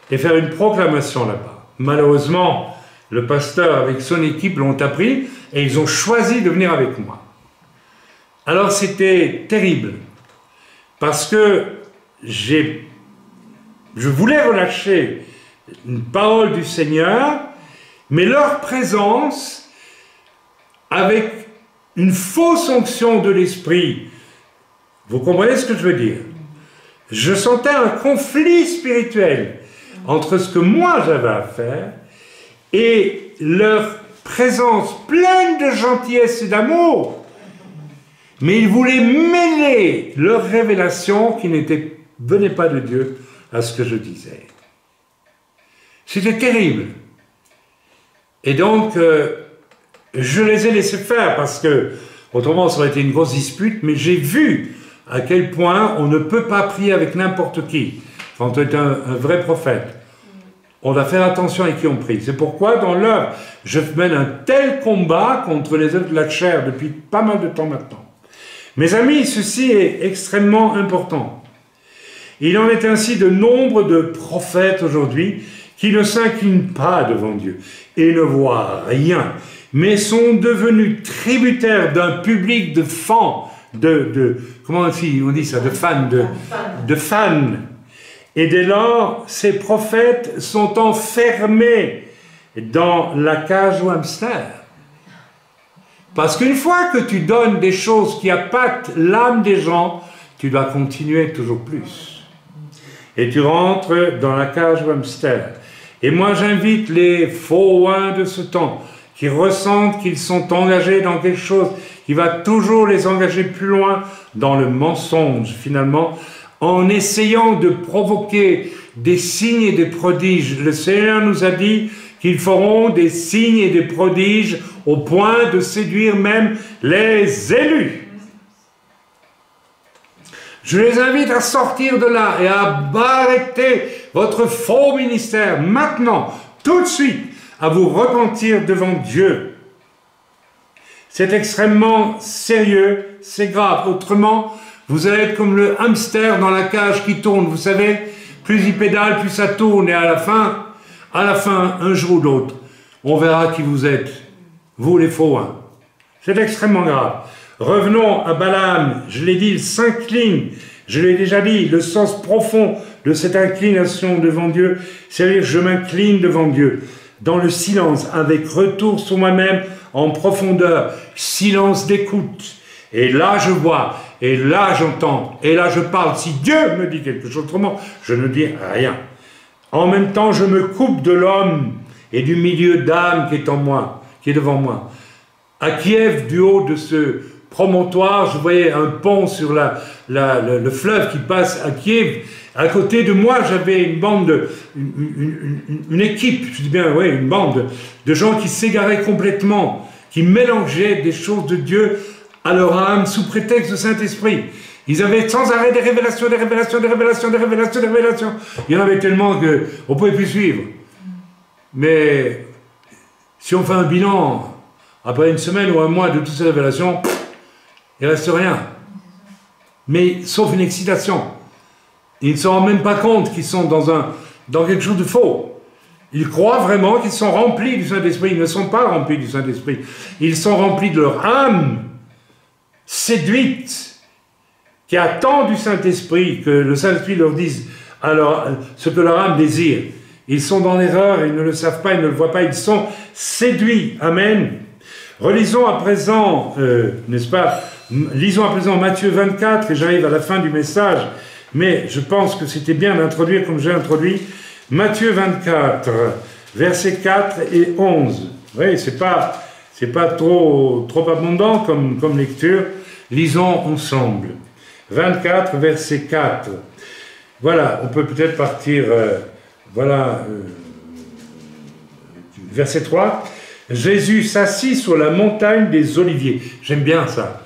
et faire une proclamation là-bas. Malheureusement, le pasteur avec son équipe l'ont appris, et ils ont choisi de venir avec moi. Alors c'était terrible, parce que je voulais relâcher une parole du Seigneur, mais leur présence, avec une fausse onction de l'Esprit, vous comprenez ce que je veux dire? Je sentais un conflit spirituel entre ce que moi j'avais à faire et leur présence pleine de gentillesse et d'amour. Mais ils voulaient mêler leur révélation qui n'était venait pas de Dieu à ce que je disais. C'était terrible. Et donc, je les ai laissés faire parce que, autrement, ça aurait été une grosse dispute, mais j'ai vu à quel point on ne peut pas prier avec n'importe qui. Quand on est un vrai prophète, on doit faire attention à qui on prie. C'est pourquoi, dans l'œuvre, je mène un tel combat contre les œuvres de la chair depuis pas mal de temps maintenant. Mes amis, ceci est extrêmement important. Il en est ainsi de nombre de prophètes aujourd'hui qui ne s'inclinent pas devant Dieu et ne voient rien, mais sont devenus tributaires d'un public de fans, comment on dit ça, de fans. Et dès lors, ces prophètes sont enfermés dans la cage au hamster. Parce qu'une fois que tu donnes des choses qui appâtent l'âme des gens, tu dois continuer toujours plus. Et tu rentres dans la cage au hamster. Et moi, j'invite les faux oins de ce temps, qui ressentent qu'ils sont engagés dans quelque chose qui va toujours les engager plus loin dans le mensonge, finalement, en essayant de provoquer des signes et des prodiges. Le Seigneur nous a dit qu'ils feront des signes et des prodiges au point de séduire même les élus. Je les invite à sortir de là et à arrêter votre faux ministère maintenant, tout de suite, à vous repentir devant Dieu. C'est extrêmement sérieux, c'est grave. Autrement, vous allez être comme le hamster dans la cage qui tourne. Vous savez, plus il pédale, plus ça tourne. Et à la fin, un jour ou l'autre, on verra qui vous êtes. Vous, les faux oins. C'est extrêmement grave. Revenons à Balaam. Je l'ai dit, il s'incline. Je l'ai déjà dit, le sens profond de cette inclination devant Dieu, c'est-à-dire je m'incline devant Dieu, dans le silence, avec retour sur moi-même, en profondeur, silence d'écoute. Et là, je vois, et là, j'entends, et là, je parle. Si Dieu me dit quelque chose, autrement, je ne dis rien. En même temps, je me coupe de l'homme et du milieu d'âme qui est en moi, qui est devant moi. À Kiev, du haut de ce promontoire, je voyais un pont sur le fleuve qui passe à Kiev. À côté de moi, j'avais une bande, une équipe, je dis bien, oui, une bande de gens qui s'égaraient complètement, qui mélangeaient des choses de Dieu à leur âme sous prétexte de Saint-Esprit. Ils avaient sans arrêt des révélations. Il y en avait tellement qu'on ne pouvait plus suivre. Mais si on fait un bilan, après une semaine ou un mois de toutes ces révélations, il ne reste rien. Mais sauf une excitation. Ils ne se rendent même pas compte qu'ils sont dans quelque chose de faux. Ils croient vraiment qu'ils sont remplis du Saint-Esprit. Ils ne sont pas remplis du Saint-Esprit. Ils sont remplis de leur âme séduite, qui attend du Saint-Esprit, que le Saint-Esprit leur dise alors ce que leur âme désire. Ils sont dans l'erreur, ils ne le savent pas, ils ne le voient pas, ils sont séduits. Amen. Relisons à présent, n'est-ce pas, lisons à présent Matthieu 24, et j'arrive à la fin du message, mais je pense que c'était bien d'introduire comme j'ai introduit, Matthieu 24, versets 4 et 11. Oui, c'est pas trop abondant comme lecture. Lisons ensemble. 24, verset 4. Voilà, on peut peut-être partir, verset 3. Jésus s'assit sur la montagne des Oliviers. J'aime bien ça.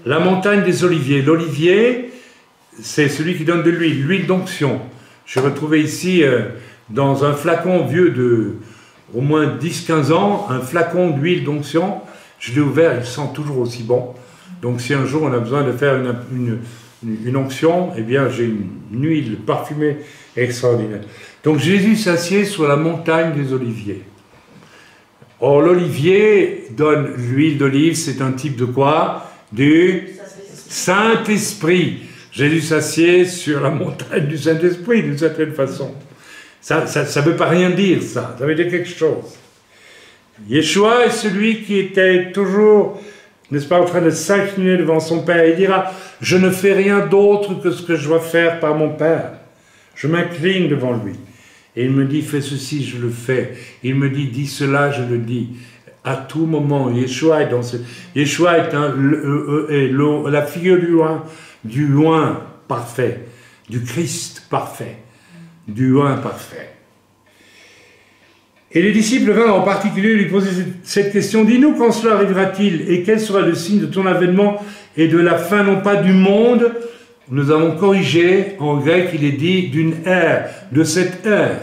La montagne des Oliviers. L'olivier, c'est celui qui donne de l'huile d'onction. Je l'ai retrouvé ici dans un flacon vieux de au moins 10-15 ans, un flacon d'huile d'onction. Je l'ai ouvert, il sent toujours aussi bon. Donc si un jour on a besoin de faire une onction, eh bien j'ai une huile parfumée extraordinaire. Donc Jésus s'assied sur la montagne des Oliviers. Or l'olivier donne l'huile d'olive, c'est un type de quoi? Du Saint-Esprit. Jésus s'assied sur la montagne du Saint-Esprit d'une certaine façon. Ça ne veut pas rien dire, ça veut dire quelque chose. Yeshua est celui qui était toujours, n'est-ce pas, en train de s'incliner devant son Père. Il dira, je ne fais rien d'autre que ce que je dois faire par mon Père. Je m'incline devant lui. Et il me dit, fais ceci, je le fais. Il me dit, dis cela, je le dis. À tout moment, Yeshua est Yeshua est la figure du loin parfait. du Christ parfait, du Oint parfait. Et les disciples vinrent en particulier lui poser cette question. Dis-nous quand cela arrivera-t-il et quel sera le signe de ton avènement et de la fin, non pas du monde. Nous avons corrigé, en grec il est dit d'une ère, de cette ère.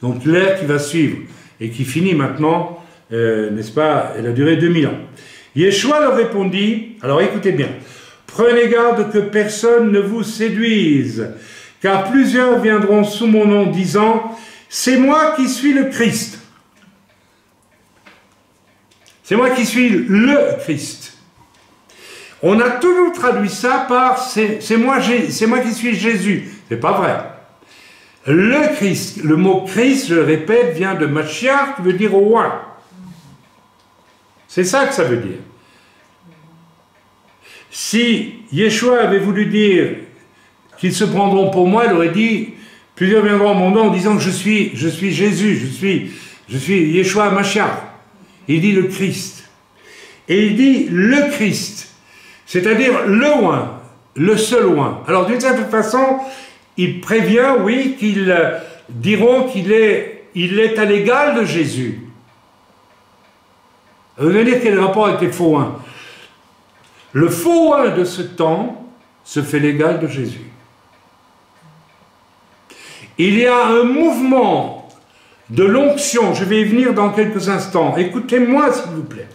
Donc l'ère qui va suivre et qui finit maintenant, n'est-ce pas, elle a duré 2000 ans. Yeshua leur répondit, alors écoutez bien, prenez garde que personne ne vous séduise, car plusieurs viendront sous mon nom disant, c'est moi qui suis le Christ. C'est moi qui suis le Christ. On a toujours traduit ça par c'est moi qui suis Jésus. C'est pas vrai. Le Christ, le mot Christ, je le répète, vient de Mashiach, qui veut dire roi. C'est ça que ça veut dire. Si Yeshua avait voulu dire qu'ils se prendront pour moi, il aurait dit plusieurs viendront à mon nom en disant que je suis Jésus, je suis Yeshua Mashiach. Il dit le Christ. Et il dit le Christ, c'est-à-dire le oint, le seul oint. Alors d'une certaine façon, il prévient, oui, qu'ils diront qu'il est à l'égal de Jésus. Vous allez dire quel est le rapport avec les faux oints? Le faux oint de ce temps se fait l'égal de Jésus. Il y a un mouvement de l'onction, je vais y venir dans quelques instants, écoutez-moi s'il vous plaît,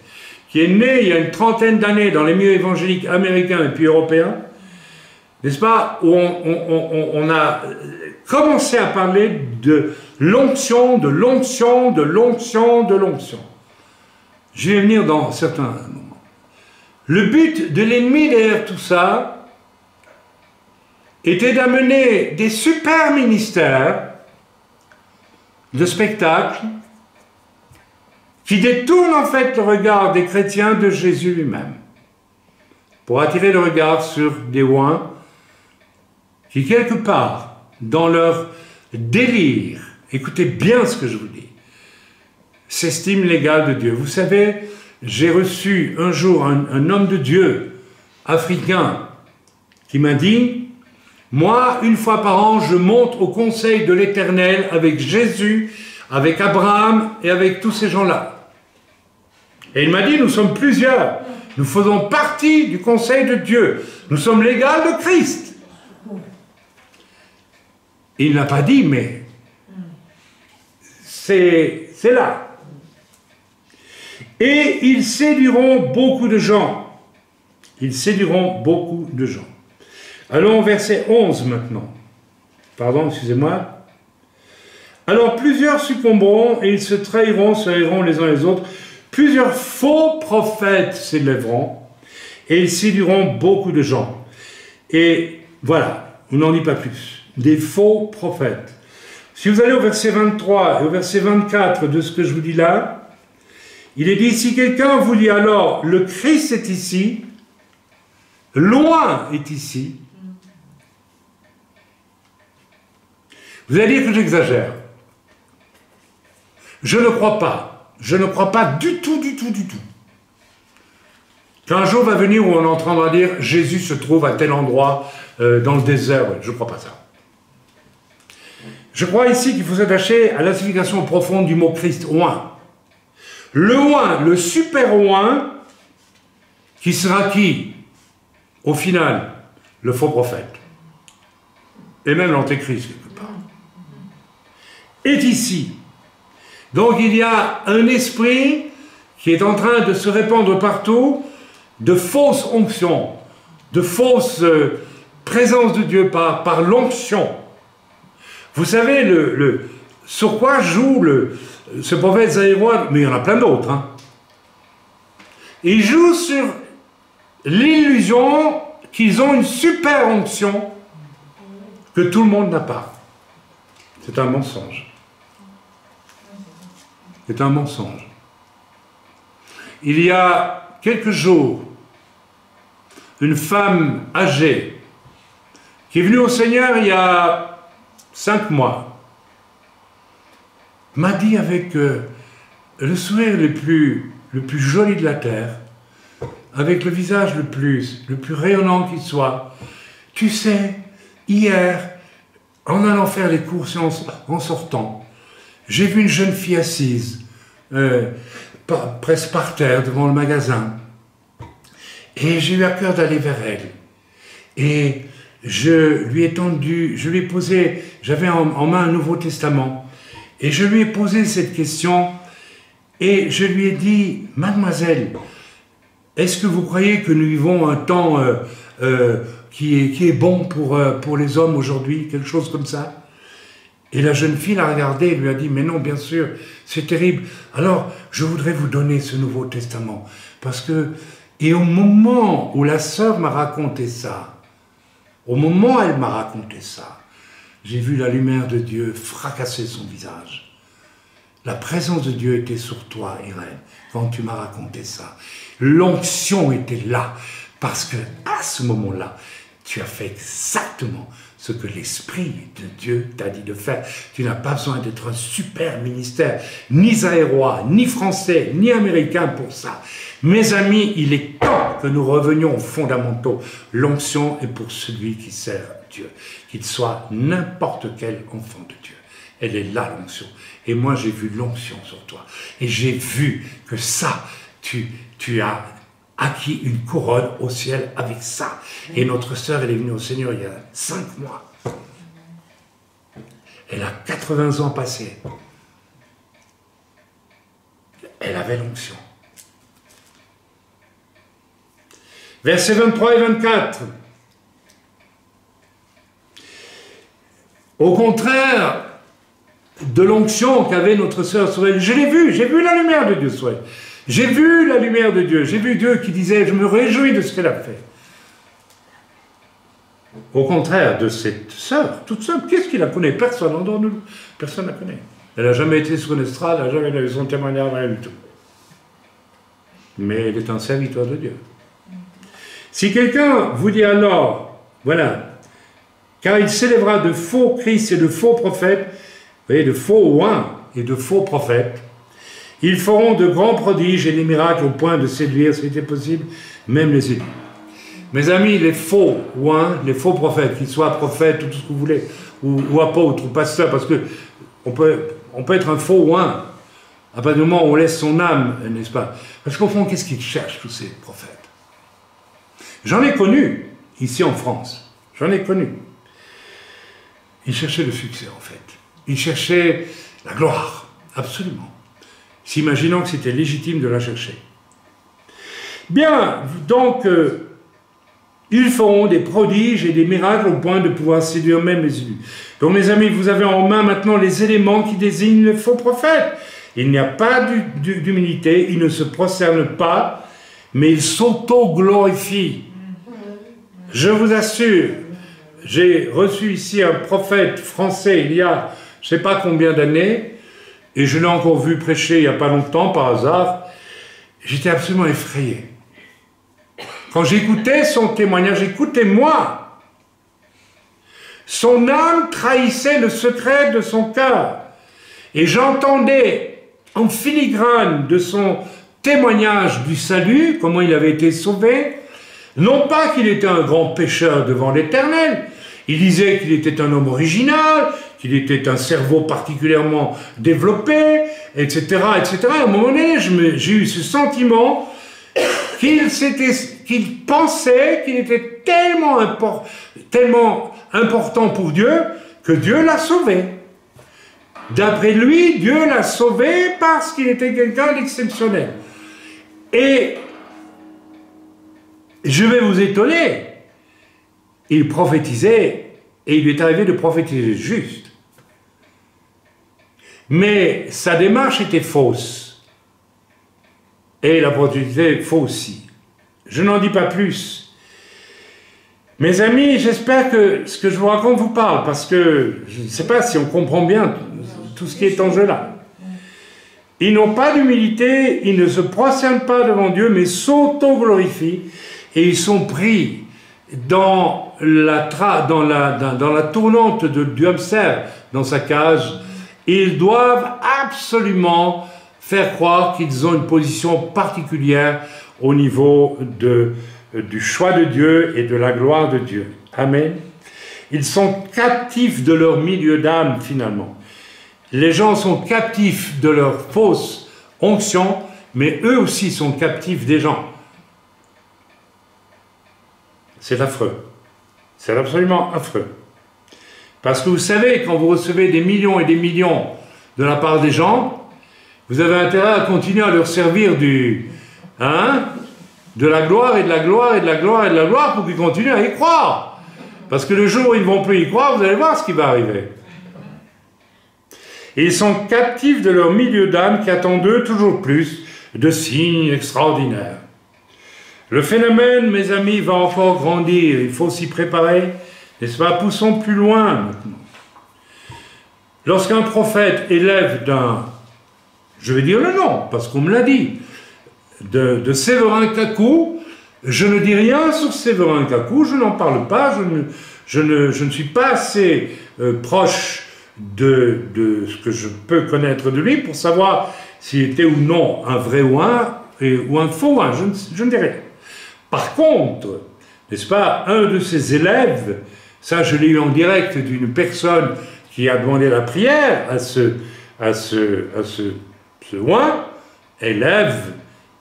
qui est né il y a une trentaine d'années dans les milieux évangéliques américains et puis européens, n'est-ce pas, où on a commencé à parler de l'onction, de l'onction, de l'onction, de l'onction. Je vais y venir dans certains moments. Le but de l'ennemi derrière tout ça était d'amener des super ministères de spectacle qui détournent en fait le regard des chrétiens de Jésus lui-même pour attirer le regard sur des oints qui quelque part dans leur délire, écoutez bien ce que je vous dis, s'estiment l'égal de Dieu. Vous savez, j'ai reçu un jour un homme de Dieu africain qui m'a dit, moi, une fois par an, je monte au conseil de l'Éternel avec Jésus, avec Abraham et avec tous ces gens-là. Et il m'a dit, nous sommes plusieurs. Nous faisons partie du conseil de Dieu. Nous sommes l'égal de Christ. Et il n'a pas dit, mais c'est là. Et ils séduiront beaucoup de gens. Ils séduiront beaucoup de gens. Allons au verset 11 maintenant. Pardon, excusez-moi. Alors plusieurs succomberont et ils se trahiront les uns les autres. Plusieurs faux prophètes s'élèveront et ils séduiront beaucoup de gens. Et voilà, on n'en dit pas plus. Des faux prophètes. Si vous allez au verset 23 et au verset 24 de ce que je vous dis là, il est dit, si quelqu'un vous dit alors, le Christ est ici, loin est ici, vous allez dire que j'exagère. Je ne crois pas. Je ne crois pas du tout, du tout, du tout. Qu'un jour va venir où on entendra dire Jésus se trouve à tel endroit dans le désert. Je ne crois pas ça. Je crois ici qu'il faut s'attacher à la signification profonde du mot Christ, oint. Le oint, le super oint, qui sera qui? Au final, le faux prophète. Et même l'antéchrist, quelque part. Est ici. Donc il y a un esprit qui est en train de se répandre partout, de fausses onctions, de fausses présences de Dieu par l'onction. Vous savez, sur quoi joue ce prophète Zaïrois, mais il y en a plein d'autres. Hein. Il joue sur l'illusion qu'ils ont une super onction que tout le monde n'a pas. C'est un mensonge. C'est un mensonge. Il y a quelques jours, une femme âgée qui est venue au Seigneur il y a 5 mois, m'a dit avec le sourire le plus joli de la terre, avec le visage le plus rayonnant qu'il soit, tu sais, hier, en allant faire les courses et en sortant, j'ai vu une jeune fille assise, presque par terre devant le magasin. Et j'ai eu à cœur d'aller vers elle. Et je lui ai tendu, je lui ai posé, j'avais en main un Nouveau Testament, et je lui ai posé cette question, et je lui ai dit, mademoiselle, est-ce que vous croyez que nous vivons un temps qui est bon pour les hommes aujourd'hui, quelque chose comme ça? Et la jeune fille l'a regardé et lui a dit, mais non, bien sûr, c'est terrible. Alors, je voudrais vous donner ce Nouveau Testament, parce que, et au moment où la sœur m'a raconté ça, au moment où elle m'a raconté ça, j'ai vu la lumière de Dieu fracasser son visage. La présence de Dieu était sur toi, Irène, quand tu m'as raconté ça. L'onction était là, parce que à ce moment-là, tu as fait exactement ce que l'Esprit de Dieu t'a dit de faire. Tu n'as pas besoin d'être un super ministère, ni zaïrois, ni français, ni américain pour ça. Mes amis, il est temps que nous revenions aux fondamentaux. L'onction est pour celui qui sert Dieu, qu'il soit n'importe quel enfant de Dieu. Elle est là, l'onction. Et moi, j'ai vu l'onction sur toi. Et j'ai vu que ça, tu as acquis une couronne au ciel avec ça. Et notre sœur, elle est venue au Seigneur il y a 5 mois. Elle a 80 ans passés. Elle avait l'onction. Versets 23 et 24. Au contraire de l'onction qu'avait notre sœur sur elle, je l'ai vu, j'ai vu la lumière de Dieu sur elle. J'ai vu la lumière de Dieu, j'ai vu Dieu qui disait, je me réjouis de ce qu'elle a fait. Au contraire de cette sœur, toute seule, qu'est-ce qui la connaît? Personne en nous, personne ne la connaît. Elle n'a jamais été sur une estrade, elle n'a jamais eu son témoignage, rien du tout. Mais elle est un serviteur de Dieu. Si quelqu'un vous dit alors, voilà, car il s'élèvera de faux Christ et de faux prophètes, vous voyez, de faux oins et de faux prophètes, ils feront de grands prodiges et des miracles au point de séduire, si c'était possible, même les élus. Mes amis, les faux oins, les faux prophètes, qu'ils soient prophètes ou tout ce que vous voulez, ou apôtres ou pasteurs, parce que on peut être un faux oin à partir du moment où on laisse son âme, n'est-ce pas? Parce qu'au fond, qu'est-ce qu'ils cherchent, tous ces prophètes? J'en ai connu, ici en France. J'en ai connu. Ils cherchaient le succès, en fait. Ils cherchaient la gloire, absolument. S'imaginant que c'était légitime de la chercher. Bien, donc, ils feront des prodiges et des miracles au point de pouvoir séduire même les élus. Donc, mes amis, vous avez en main maintenant les éléments qui désignent les faux prophètes. Il n'y a pas d'humilité, ils ne se prosternent pas, mais ils s'auto-glorifient. Je vous assure, j'ai reçu ici un prophète français il y a je ne sais pas combien d'années, et je l'ai encore vu prêcher il n'y a pas longtemps, par hasard. J'étais absolument effrayé. Quand j'écoutais son témoignage, écoutez-moi, son âme trahissait le secret de son cœur. Et j'entendais en filigrane de son témoignage du salut, comment il avait été sauvé, non pas qu'il était un grand pécheur devant l'Éternel, il disait qu'il était un homme original, qu'il était un cerveau particulièrement développé, etc., etc. À un moment donné, j'ai eu ce sentiment qu'il pensait qu'il était tellement important pour Dieu que Dieu l'a sauvé. D'après lui, Dieu l'a sauvé parce qu'il était quelqu'un d'exceptionnel. Et je vais vous étonner, il prophétisait, et il lui est arrivé de prophétiser juste. Mais sa démarche était fausse. Et la prophétisait fausse aussi. Je n'en dis pas plus. Mes amis, j'espère que ce que je vous raconte vous parle, parce que je ne sais pas si on comprend bien tout ce qui est en jeu là. Ils n'ont pas d'humilité, ils ne se prosternent pas devant Dieu, mais s'auto-glorifient, et ils sont pris dans la tournante du hamster dans sa cage. Ils doivent absolument faire croire qu'ils ont une position particulière au niveau du choix de Dieu et de la gloire de Dieu. Amen. Ils sont captifs de leur milieu d'âme, finalement. Les gens sont captifs de leur fausse onction, mais eux aussi sont captifs des gens. C'est affreux. C'est absolument affreux. Parce que vous savez, quand vous recevez des millions et des millions de la part des gens, vous avez intérêt à continuer à leur servir de la gloire et de la gloire et de la gloire et de la gloire pour qu'ils continuent à y croire. Parce que le jour où ils ne vont plus y croire, vous allez voir ce qui va arriver. Et ils sont captifs de leur milieu d'âme qui attend d'eux toujours plus de signes extraordinaires. Le phénomène, mes amis, va encore grandir. Il faut s'y préparer. N'est-ce pas? Poussons plus loin maintenant. Lorsqu'un prophète élève je vais dire le nom, parce qu'on me l'a dit, de Séverin Kakou, je ne dis rien sur Séverin Kakou, je n'en parle pas, je ne suis pas assez proche de ce que je peux connaître de lui pour savoir s'il était ou non un vrai ou un faux oin, je ne dis rien. Par contre, n'est-ce pas, un de ses élèves, ça je l'ai eu en direct d'une personne qui a demandé la prière à ce oin, élève,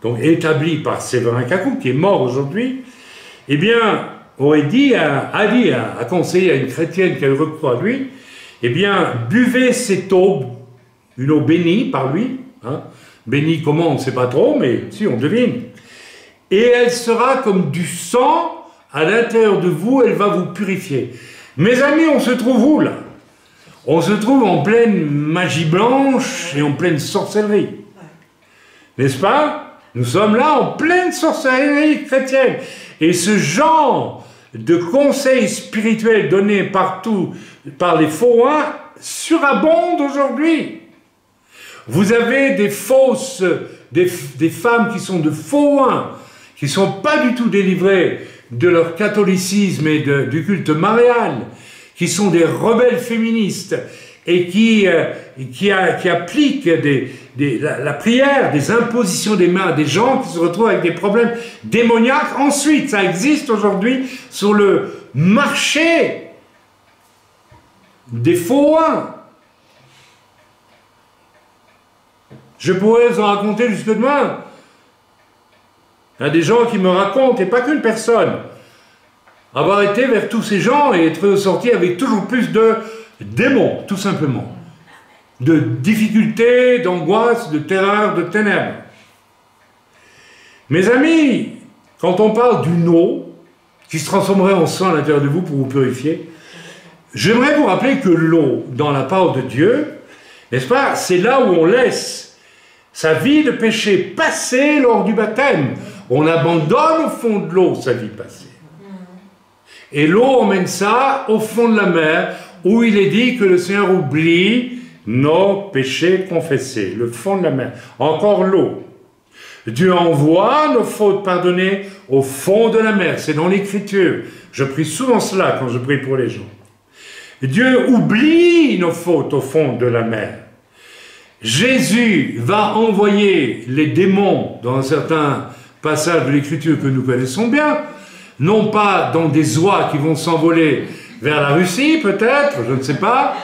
donc établi par Séverin Kakou, qui est mort aujourd'hui, eh bien, a conseillé à une chrétienne qui a eu recours à lui, eh bien, buvez cette eau, une eau bénie par lui, bénie comment, on ne sait pas trop, mais si, on devine, et elle sera comme du sang à l'intérieur de vous, elle va vous purifier. Mes amis, on se trouve où, là? On se trouve en pleine magie blanche et en pleine sorcellerie. N'est-ce pas? Nous sommes là en pleine sorcellerie chrétienne. Et ce genre de conseils spirituels donnés partout par les faux oins surabonde aujourd'hui. Vous avez des femmes qui sont de faux oins, qui ne sont pas du tout délivrées de leur catholicisme et du culte marial, qui sont des rebelles féministes et qui appliquent la prière, des impositions des mains à des gens qui se retrouvent avec des problèmes démoniaques. Ensuite, ça existe aujourd'hui sur le marché des faux oins. Je pourrais vous en raconter jusque demain. Il y a des gens qui me racontent, et pas qu'une personne, avoir été vers tous ces gens et être ressorti avec toujours plus de démons, tout simplement. De difficultés, d'angoisse, de terreur, de ténèbres. Mes amis, quand on parle d'une eau qui se transformerait en sang à l'intérieur de vous pour vous purifier, j'aimerais vous rappeler que l'eau, dans la parole de Dieu, n'est-ce pas, c'est là où on laisse sa vie de péché passer lors du baptême. On abandonne au fond de l'eau sa vie passée. Et l'eau emmène ça au fond de la mer, où il est dit que le Seigneur oublie nos péchés confessés. Le fond de la mer. Encore l'eau. Dieu envoie nos fautes pardonnées au fond de la mer. C'est dans l'Écriture. Je prie souvent cela quand je prie pour les gens. Dieu oublie nos fautes au fond de la mer. Jésus va envoyer les démons dans un certain passage de l'Écriture que nous connaissons bien, non pas dans des oies qui vont s'envoler vers la Russie, peut-être, je ne sais pas,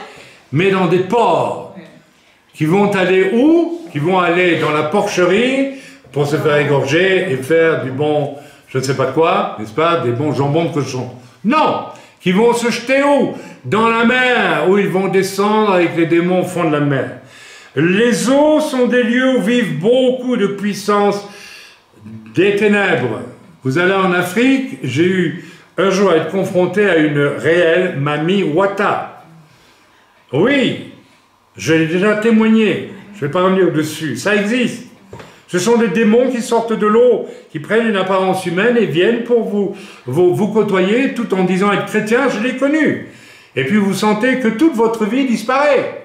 mais dans des porcs qui vont aller où? Qui vont aller dans la porcherie pour se faire égorger et faire du bon, je ne sais pas quoi, n'est-ce pas, des bons jambons de cochon. Non! Qui vont se jeter où? Dans la mer, où ils vont descendre avec les démons au fond de la mer. Les eaux sont des lieux où vivent beaucoup de puissances des ténèbres. Vous allez en Afrique, j'ai eu un jour à être confronté à une réelle Mami Wata. Oui, je l'ai déjà témoigné, je ne vais pas revenir dessus, ça existe. Ce sont des démons qui sortent de l'eau, qui prennent une apparence humaine et viennent pour vous côtoyer tout en disant être chrétien, je l'ai connu. Et puis vous sentez que toute votre vie disparaît.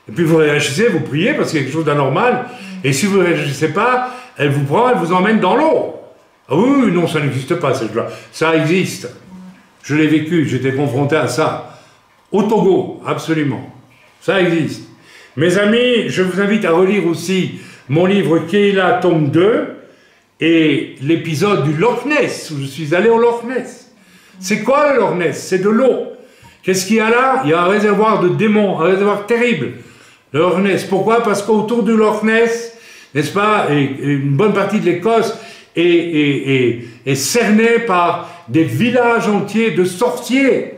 Et puis vous réagissez, vous priez parce qu'il y a quelque chose d'anormal. Et si vous ne réagissez pas, elle vous prend, elle vous emmène dans l'eau. Ah oui, non, ça n'existe pas, cette joie. Ça existe. Je l'ai vécu, j'étais confronté à ça. Au Togo, absolument. Ça existe. Mes amis, je vous invite à relire aussi mon livre Keila, tome 2, et l'épisode du Loch Ness, où je suis allé au Loch Ness. C'est quoi le Loch Ness? C'est de l'eau Qu'est-ce qu'il y a là? Il y a un réservoir de démons, un réservoir terrible. Le Loch Ness. Pourquoi? Parce qu'autour du Loch Ness, n'est-ce pas, et une bonne partie de l'Écosse est cernée par des villages entiers de sorciers.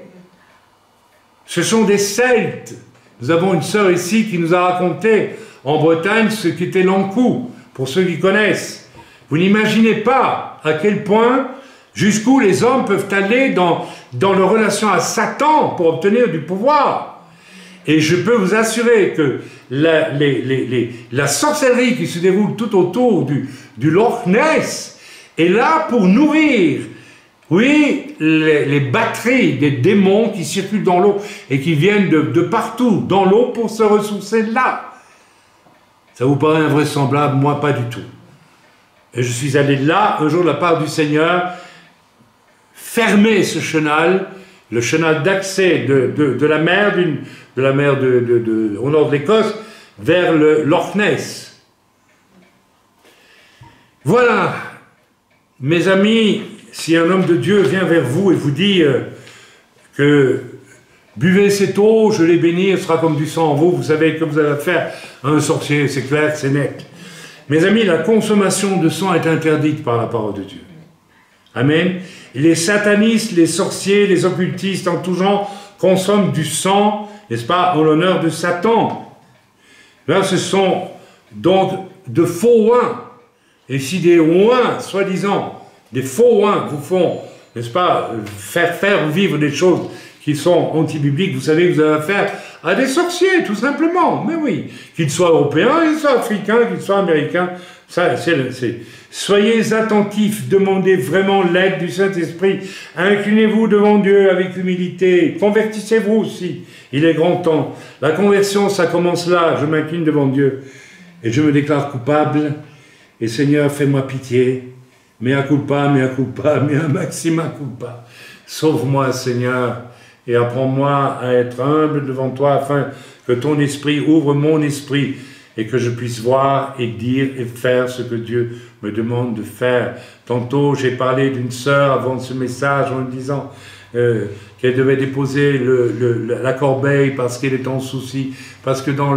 Ce sont des Celtes. Nous avons une sœur ici qui nous a raconté en Bretagne ce qu'était l'Ankou, pour ceux qui connaissent. Vous n'imaginez pas à quel point, jusqu'où les hommes peuvent aller dans leur relation à Satan pour obtenir du pouvoir. Et je peux vous assurer que la sorcellerie qui se déroule tout autour du Loch Ness est là pour nourrir, oui, les batteries des démons qui circulent dans l'eau et qui viennent de partout dans l'eau pour se ressourcer là. Ça vous paraît invraisemblable? Moi, pas du tout. Et je suis allé là, un jour, de la part du Seigneur, fermer ce chenal, le chenal d'accès de la mer, au nord de l'Écosse, vers le Loch Ness. Voilà, mes amis, si un homme de Dieu vient vers vous et vous dit que buvez cette eau, je l'ai bénie, elle sera comme du sang en vous, vous savez que vous allez faire un sorcier, c'est clair, c'est net. Mes amis, la consommation de sang est interdite par la parole de Dieu. Amen. Les satanistes, les sorciers, les occultistes en tout genre consomment du sang, n'est-ce pas, en l'honneur de Satan. Là, ce sont donc de faux oins. Et si des oins, soi-disant, des faux oins vous font, n'est-ce pas, faire vivre des choses qui sont anti-bibliques, vous savez que vous avez affaire à des sorciers, tout simplement. Mais oui, qu'ils soient européens, qu'ils soient africains, qu'ils soient américains, ça, soyez attentifs, demandez vraiment l'aide du Saint-Esprit, inclinez-vous devant Dieu avec humilité, convertissez-vous aussi, il est grand temps. La conversion, ça commence là, je m'incline devant Dieu, et je me déclare coupable, et Seigneur, fais-moi pitié, mea culpa, mea maxima culpa. Sauve-moi, Seigneur, et apprends-moi à être humble devant toi, afin que ton esprit ouvre mon esprit, et que je puisse voir et dire et faire ce que Dieu me demande de faire. Tantôt, j'ai parlé d'une sœur avant ce message en disant qu'elle devait déposer la corbeille parce qu'elle est en souci, parce que dans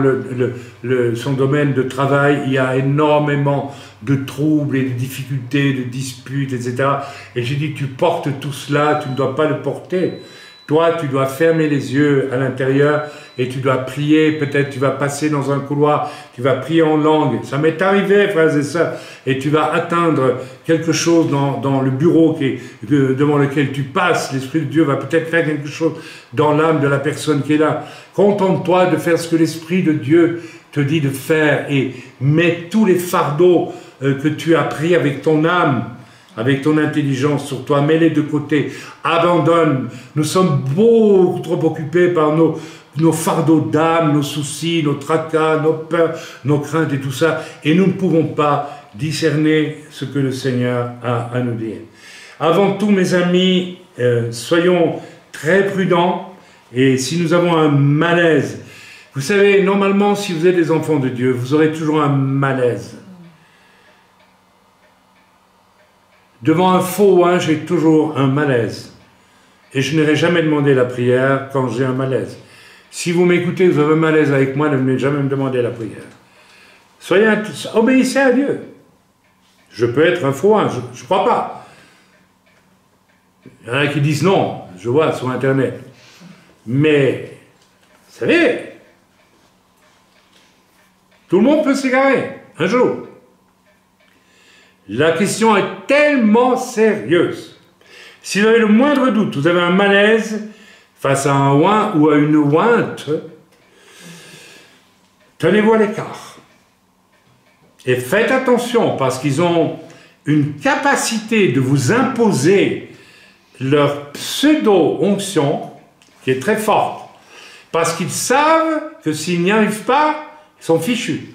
son domaine de travail, il y a énormément de troubles et de difficultés, de disputes, etc. Et j'ai dit, tu portes tout cela, tu ne dois pas le porter. Toi, tu dois fermer les yeux à l'intérieur et tu dois prier. Peut-être tu vas passer dans un couloir, tu vas prier en langue. Ça m'est arrivé, frères et sœurs. Et tu vas atteindre quelque chose dans le bureau devant lequel tu passes. L'Esprit de Dieu va peut-être faire quelque chose dans l'âme de la personne qui est là. Contente-toi de faire ce que l'Esprit de Dieu te dit de faire et mets tous les fardeaux que tu as pris avec ton âme, avec ton intelligence sur toi, mets-les de côté, abandonne. Nous sommes beaucoup trop occupés par nos fardeaux d'âme, nos soucis, nos tracas, nos peurs, nos craintes et tout ça, et nous ne pouvons pas discerner ce que le Seigneur a à nous dire. Avant tout, mes amis, soyons très prudents, et si nous avons un malaise, vous savez, normalement, si vous êtes des enfants de Dieu, vous aurez toujours un malaise. Devant un faux oin, j'ai toujours un malaise. Et je n'irai jamais demander la prière quand j'ai un malaise. Si vous m'écoutez, vous avez un malaise avec moi, ne venez jamais me demander la prière. Obéissez à Dieu. Je peux être un faux oin, je ne crois pas. Il y en a qui disent non, je vois sur Internet. Mais, vous savez, tout le monde peut s'égarer, un jour. La question est tellement sérieuse. Si vous avez le moindre doute, vous avez un malaise face à un oin ou à une ointe, tenez-vous à l'écart. Et faites attention, parce qu'ils ont une capacité de vous imposer leur pseudo-onction qui est très forte. Parce qu'ils savent que s'ils n'y arrivent pas, ils sont fichus.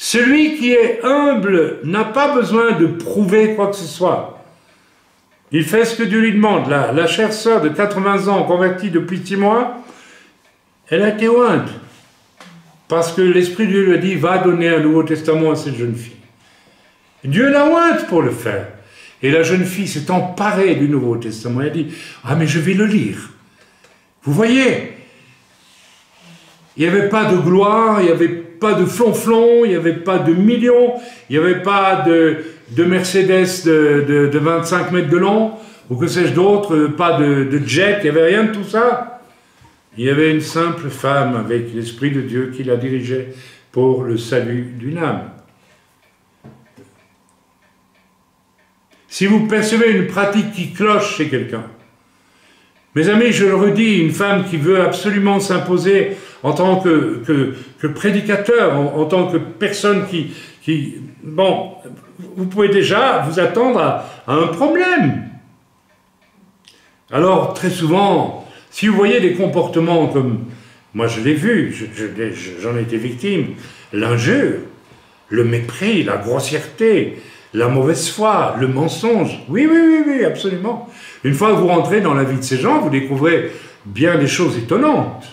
Celui qui est humble n'a pas besoin de prouver quoi que ce soit. Il fait ce que Dieu lui demande. La chère sœur de 80 ans, convertie depuis 6 mois, elle a été ointe. Parce que l'Esprit de Dieu lui a dit, va donner un Nouveau Testament à cette jeune fille. Dieu l'a ointe pour le faire. Et la jeune fille s'est emparée du Nouveau Testament. Elle a dit, ah mais je vais le lire. Vous voyez, il n'y avait pas de gloire, il n'y avait pas de flonflon, il n'y avait pas de millions, il n'y avait pas de Mercedes de 25 mètres de long, ou que sais-je d'autre, pas de jet, il n'y avait rien de tout ça. Il y avait une simple femme avec l'Esprit de Dieu qui la dirigeait pour le salut d'une âme. Si vous percevez une pratique qui cloche chez quelqu'un, mes amis, je le redis, une femme qui veut absolument s'imposer en tant que prédicateur, en tant que personne qui... Bon, vous pouvez déjà vous attendre à un problème. Alors, très souvent, si vous voyez des comportements comme... Moi, je l'ai vu, j'en ai été victime. L'injure, le mépris, la grossièreté, la mauvaise foi, le mensonge. Oui, absolument. Une fois que vous rentrez dans la vie de ces gens, vous découvrez bien des choses étonnantes.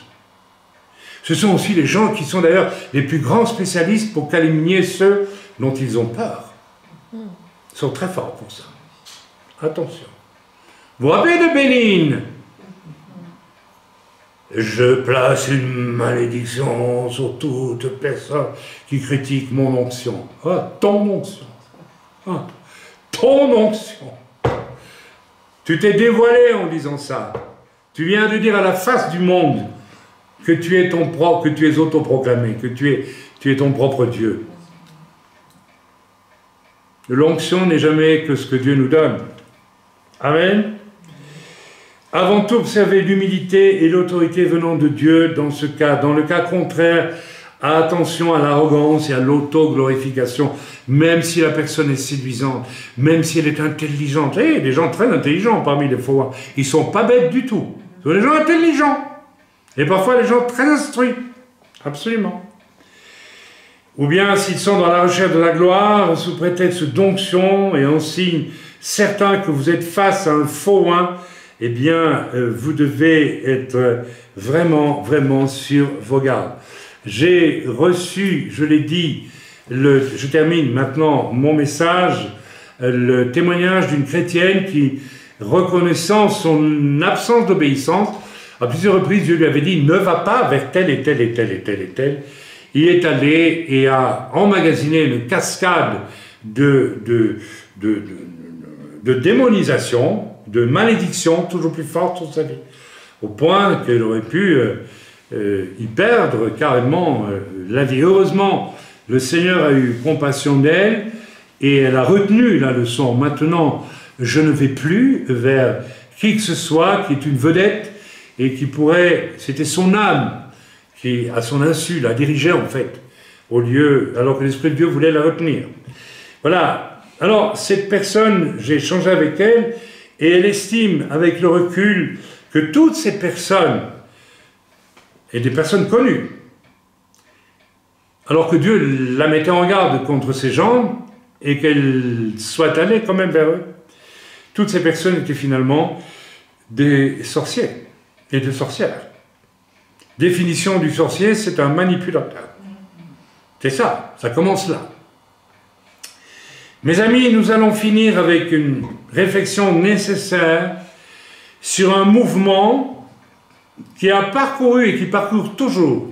Ce sont aussi les gens qui sont d'ailleurs les plus grands spécialistes pour calomnier ceux dont ils ont peur. Ils sont très forts pour ça. Attention. Vous vous rappelez de Bénigne? Je place une malédiction sur toute personne qui critique mon onction. Ah, ton onction. Ah, ton onction. Tu t'es dévoilé en disant ça. Tu viens de dire à la face du monde que tu es autoproclamé, que tu es ton propre Dieu. L'onction n'est jamais que ce que Dieu nous donne. Amen. Avant tout, observez l'humilité et l'autorité venant de Dieu dans ce cas. Dans le cas contraire, attention à l'arrogance et à l'auto-glorification, même si la personne est séduisante, même si elle est intelligente. Il y a des gens très intelligents parmi les faux. Ils ne sont pas bêtes du tout. Ce sont des gens intelligents. Et parfois des gens très instruits. Absolument. Ou bien s'ils sont dans la recherche de la gloire, sous prétexte d'onction et en signe certain que vous êtes face à un faux oint, eh bien, vous devez être vraiment, vraiment sur vos gardes. J'ai reçu, je l'ai dit, je termine maintenant mon message, le témoignage d'une chrétienne qui, reconnaissant son absence d'obéissance, à plusieurs reprises, Dieu lui avait dit « Ne va pas vers telle et telle et telle et telle et telle ». Il est allé et a emmagasiné une cascade de démonisation, de malédiction toujours plus forte sur sa vie, au point qu'elle aurait pu y perdre carrément la vie. Heureusement, le Seigneur a eu compassion d'elle et elle a retenu la leçon. Maintenant, je ne vais plus vers qui que ce soit qui est une vedette et qui pourrait, c'était son âme qui, à son insu, la dirigeait en fait, au lieu, alors que l'Esprit de Dieu voulait la retenir. Voilà. Alors, cette personne, j'ai échangé avec elle, et elle estime, avec le recul, que toutes ces personnes, et des personnes connues, alors que Dieu la mettait en garde contre ces gens, et qu'elle soit allée quand même vers eux, toutes ces personnes étaient finalement des sorciers et des sorcières. Définition du sorcier, c'est un manipulateur. C'est ça, ça commence là. Mes amis, nous allons finir avec une réflexion nécessaire sur un mouvement qui a parcouru et qui parcourt toujours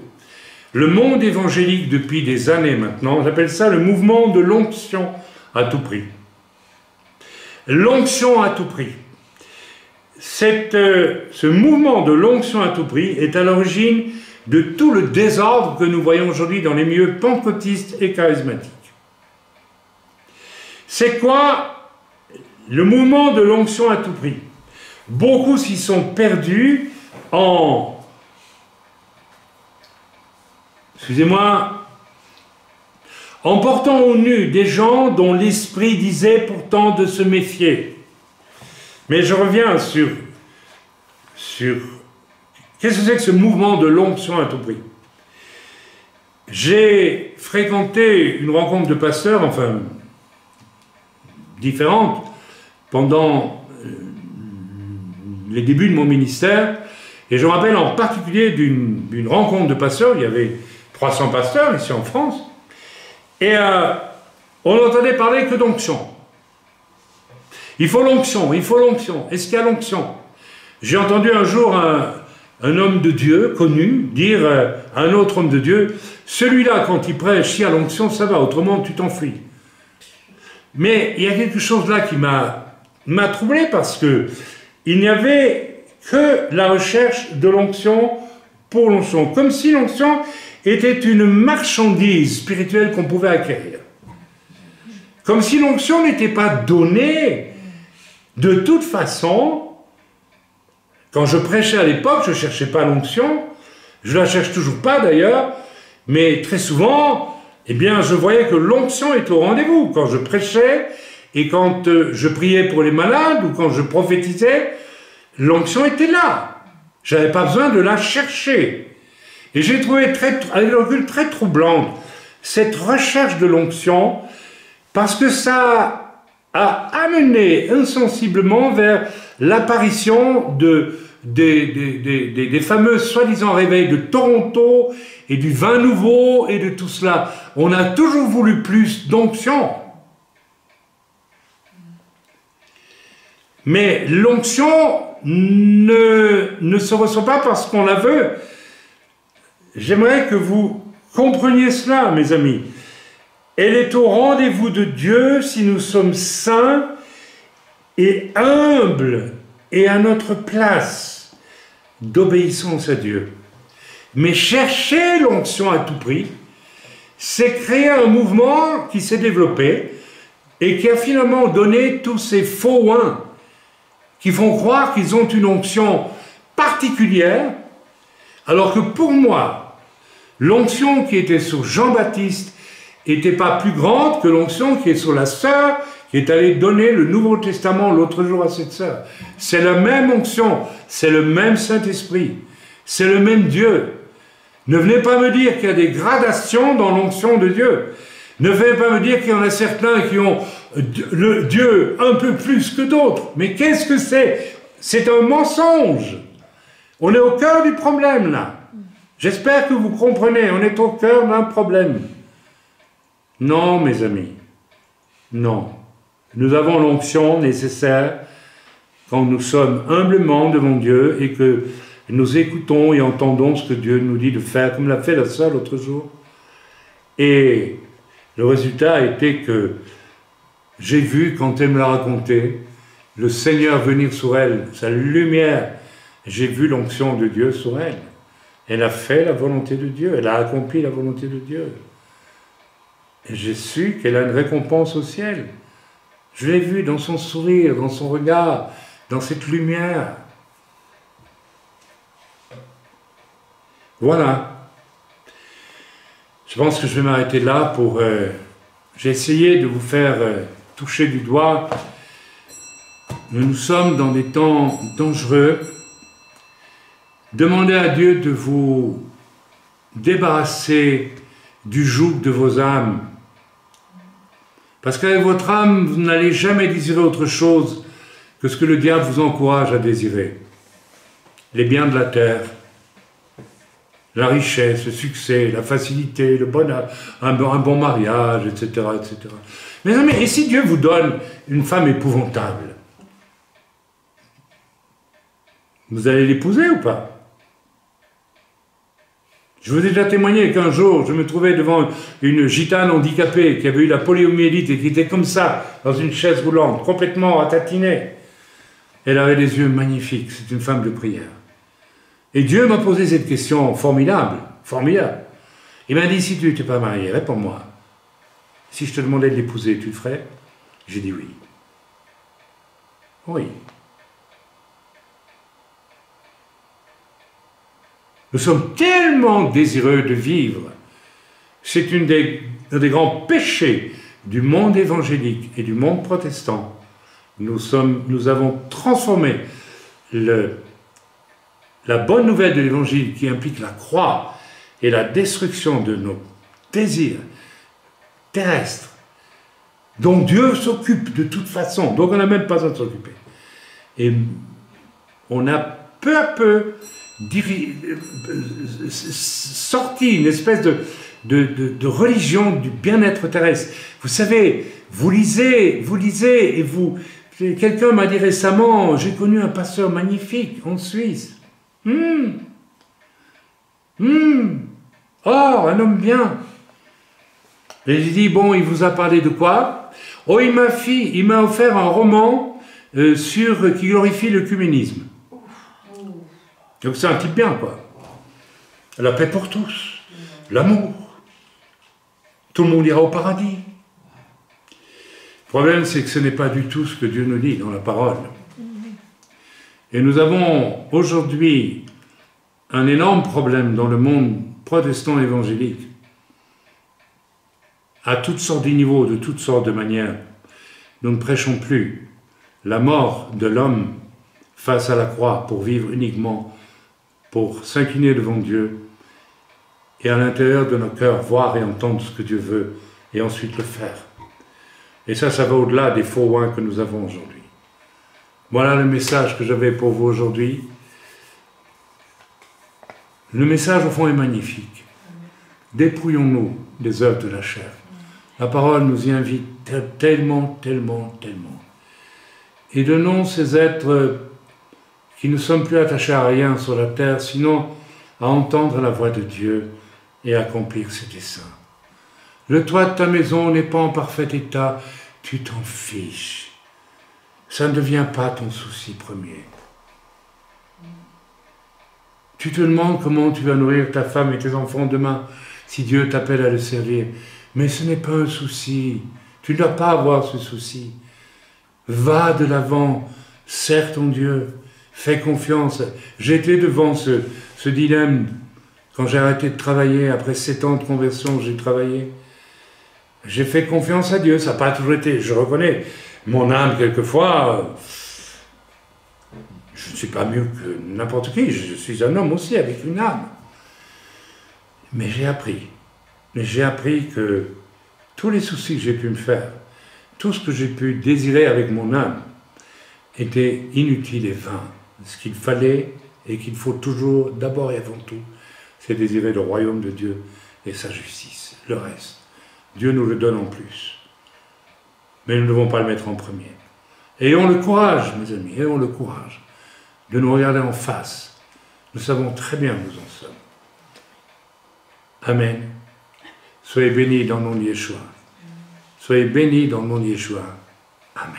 le monde évangélique depuis des années maintenant. J'appelle ça le mouvement de l'onction à tout prix. L'onction à tout prix. Ce mouvement de l'onction à tout prix est à l'origine de tout le désordre que nous voyons aujourd'hui dans les milieux pentecôtistes et charismatiques. C'est quoi le mouvement de l'onction à tout prix? Beaucoup s'y sont perdus en... Excusez-moi. En portant au nu des gens dont l'esprit disait pourtant de se méfier. Mais je reviens sur qu'est-ce que c'est que ce mouvement de l'onction à tout prix? J'ai fréquenté une rencontre de pasteurs, enfin, différentes, pendant les débuts de mon ministère, et je me rappelle en particulier d'une rencontre de pasteurs. Il y avait 300 pasteurs ici en France, et on n'entendait parler que d'onction. Il faut l'onction, il faut l'onction. Est-ce qu'il y a l'onction? J'ai entendu un jour un homme de Dieu connu dire à un autre homme de Dieu, celui-là, quand il prêche, s'il y a l'onction, ça va, autrement tu t'enfuis. Mais il y a quelque chose là qui m'a troublé parce que il n'y avait que la recherche de l'onction pour l'onction, comme si l'onction était une marchandise spirituelle qu'on pouvait acquérir. Comme si l'onction n'était pas donnée de toute façon. Quand je prêchais à l'époque, je ne cherchais pas l'onction, je ne la cherche toujours pas d'ailleurs, mais très souvent, eh bien, je voyais que l'onction est au rendez-vous. Quand je prêchais et quand je priais pour les malades ou quand je prophétisais, l'onction était là. Je n'avais pas besoin de la chercher. Et j'ai trouvé avec le recul très troublante cette recherche de l'onction parce que ça a amené insensiblement vers l'apparition des fameux soi-disant réveils de Toronto et du vin nouveau et de tout cela. On a toujours voulu plus d'onction. Mais l'onction ne se reçoit pas parce qu'on la veut. J'aimerais que vous compreniez cela, mes amis. Elle est au rendez-vous de Dieu si nous sommes saints et humbles et à notre place d'obéissance à Dieu. Mais chercher l'onction à tout prix, c'est créer un mouvement qui s'est développé et qui a finalement donné tous ces faux oins qui font croire qu'ils ont une onction particulière, alors que pour moi, l'onction qui était sur Jean-Baptiste n'était pas plus grande que l'onction qui est sur la sœur qui est allée donner le Nouveau Testament l'autre jour à cette sœur. C'est la même onction, c'est le même Saint-Esprit, c'est le même Dieu. Ne venez pas me dire qu'il y a des gradations dans l'onction de Dieu. Ne venez pas me dire qu'il y en a certains qui ont le Dieu un peu plus que d'autres. Mais qu'est-ce que c'est? C'est un mensonge. On est au cœur du problème là. J'espère que vous comprenez, on est au cœur d'un problème. Non, mes amis, non. Nous avons l'onction nécessaire quand nous sommes humblement devant Dieu et que nous écoutons et entendons ce que Dieu nous dit de faire, comme l'a fait la sœur l'autre jour. Et le résultat a été que j'ai vu, quand elle me l'a raconté, le Seigneur venir sur elle, sa lumière. J'ai vu l'onction de Dieu sur elle. Elle a fait la volonté de Dieu, elle a accompli la volonté de Dieu. Et j'ai su qu'elle a une récompense au ciel. Je l'ai vu dans son sourire, dans son regard, dans cette lumière. Voilà. Je pense que je vais m'arrêter là pour... j'ai essayé de vous faire toucher du doigt. Nous sommes dans des temps dangereux. Demandez à Dieu de vous débarrasser du joug de vos âmes. Parce qu'avec votre âme, vous n'allez jamais désirer autre chose que ce que le diable vous encourage à désirer. Les biens de la terre, la richesse, le succès, la facilité, le bonheur, un bon mariage, etc., etc. Mais non, mais et si Dieu vous donne une femme épouvantable, vous allez l'épouser ou pas? Je vous ai déjà témoigné qu'un jour, je me trouvais devant une gitane handicapée qui avait eu la poliomyélite et qui était comme ça, dans une chaise roulante, complètement ratatinée. Elle avait des yeux magnifiques, c'est une femme de prière. Et Dieu m'a posé cette question formidable, formidable. Il m'a dit, si tu n'étais pas marié, réponds-moi. Si je te demandais de l'épouser, tu le ferais? J'ai dit oui. Oui. Nous sommes tellement désireux de vivre. C'est un des grands péchés du monde évangélique et du monde protestant. Nous avons transformé la bonne nouvelle de l'évangile qui implique la croix et la destruction de nos désirs terrestres, dont Dieu s'occupe de toute façon, donc on n'a même pas besoin de s'occuper. Et on a peu à peu sorti une espèce de religion du bien-être terrestre. Vous savez, vous lisez, et vous... Quelqu'un m'a dit récemment, j'ai connu un pasteur magnifique en Suisse. Oh, un homme bien. Et je dis, bon, il vous a parlé de quoi? Oh, il m'a offert un roman qui glorifie l'œcuménisme. Donc c'est un type bien, quoi. La paix pour tous, l'amour. Tout le monde ira au paradis. Le problème, c'est que ce n'est pas du tout ce que Dieu nous dit dans la parole. Et nous avons aujourd'hui un énorme problème dans le monde protestant évangélique, à toutes sortes de niveaux, de toutes sortes de manières. Nous ne prêchons plus la mort de l'homme face à la croix pour vivre uniquement, pour s'incliner devant Dieu et à l'intérieur de nos cœurs voir et entendre ce que Dieu veut et ensuite le faire. Et ça va au-delà des faux oins que nous avons aujourd'hui. Voilà le message que j'avais pour vous aujourd'hui. Le message au fond est magnifique. Dépouillons-nous des œuvres de la chair. La parole nous y invite tellement, tellement, tellement. Et donnons ces êtres qui ne sommes plus attachés à rien sur la terre, sinon à entendre la voix de Dieu et accomplir ses desseins. Le toit de ta maison n'est pas en parfait état, tu t'en fiches. Ça ne devient pas ton souci premier. Tu te demandes comment tu vas nourrir ta femme et tes enfants demain, si Dieu t'appelle à le servir. Mais ce n'est pas un souci. Tu ne dois pas avoir ce souci. Va de l'avant, sers ton Dieu, fais confiance. J'étais devant ce dilemme quand j'ai arrêté de travailler. Après 7 ans de conversion, j'ai travaillé. J'ai fait confiance à Dieu. Ça n'a pas toujours été, je reconnais, mon âme quelquefois. Je ne suis pas mieux que n'importe qui. Je suis un homme aussi avec une âme. Mais j'ai appris. Mais j'ai appris que tous les soucis que j'ai pu me faire, tout ce que j'ai pu désirer avec mon âme, était inutile et vain. Ce qu'il fallait et qu'il faut toujours, d'abord et avant tout, c'est désirer le royaume de Dieu et sa justice. Le reste, Dieu nous le donne en plus. Mais nous ne devons pas le mettre en premier. Ayons le courage, mes amis, ayons le courage de nous regarder en face. Nous savons très bien où nous en sommes. Amen. Soyez bénis dans le nom de Yeshua. Soyez bénis dans le nom de Yeshua. Amen.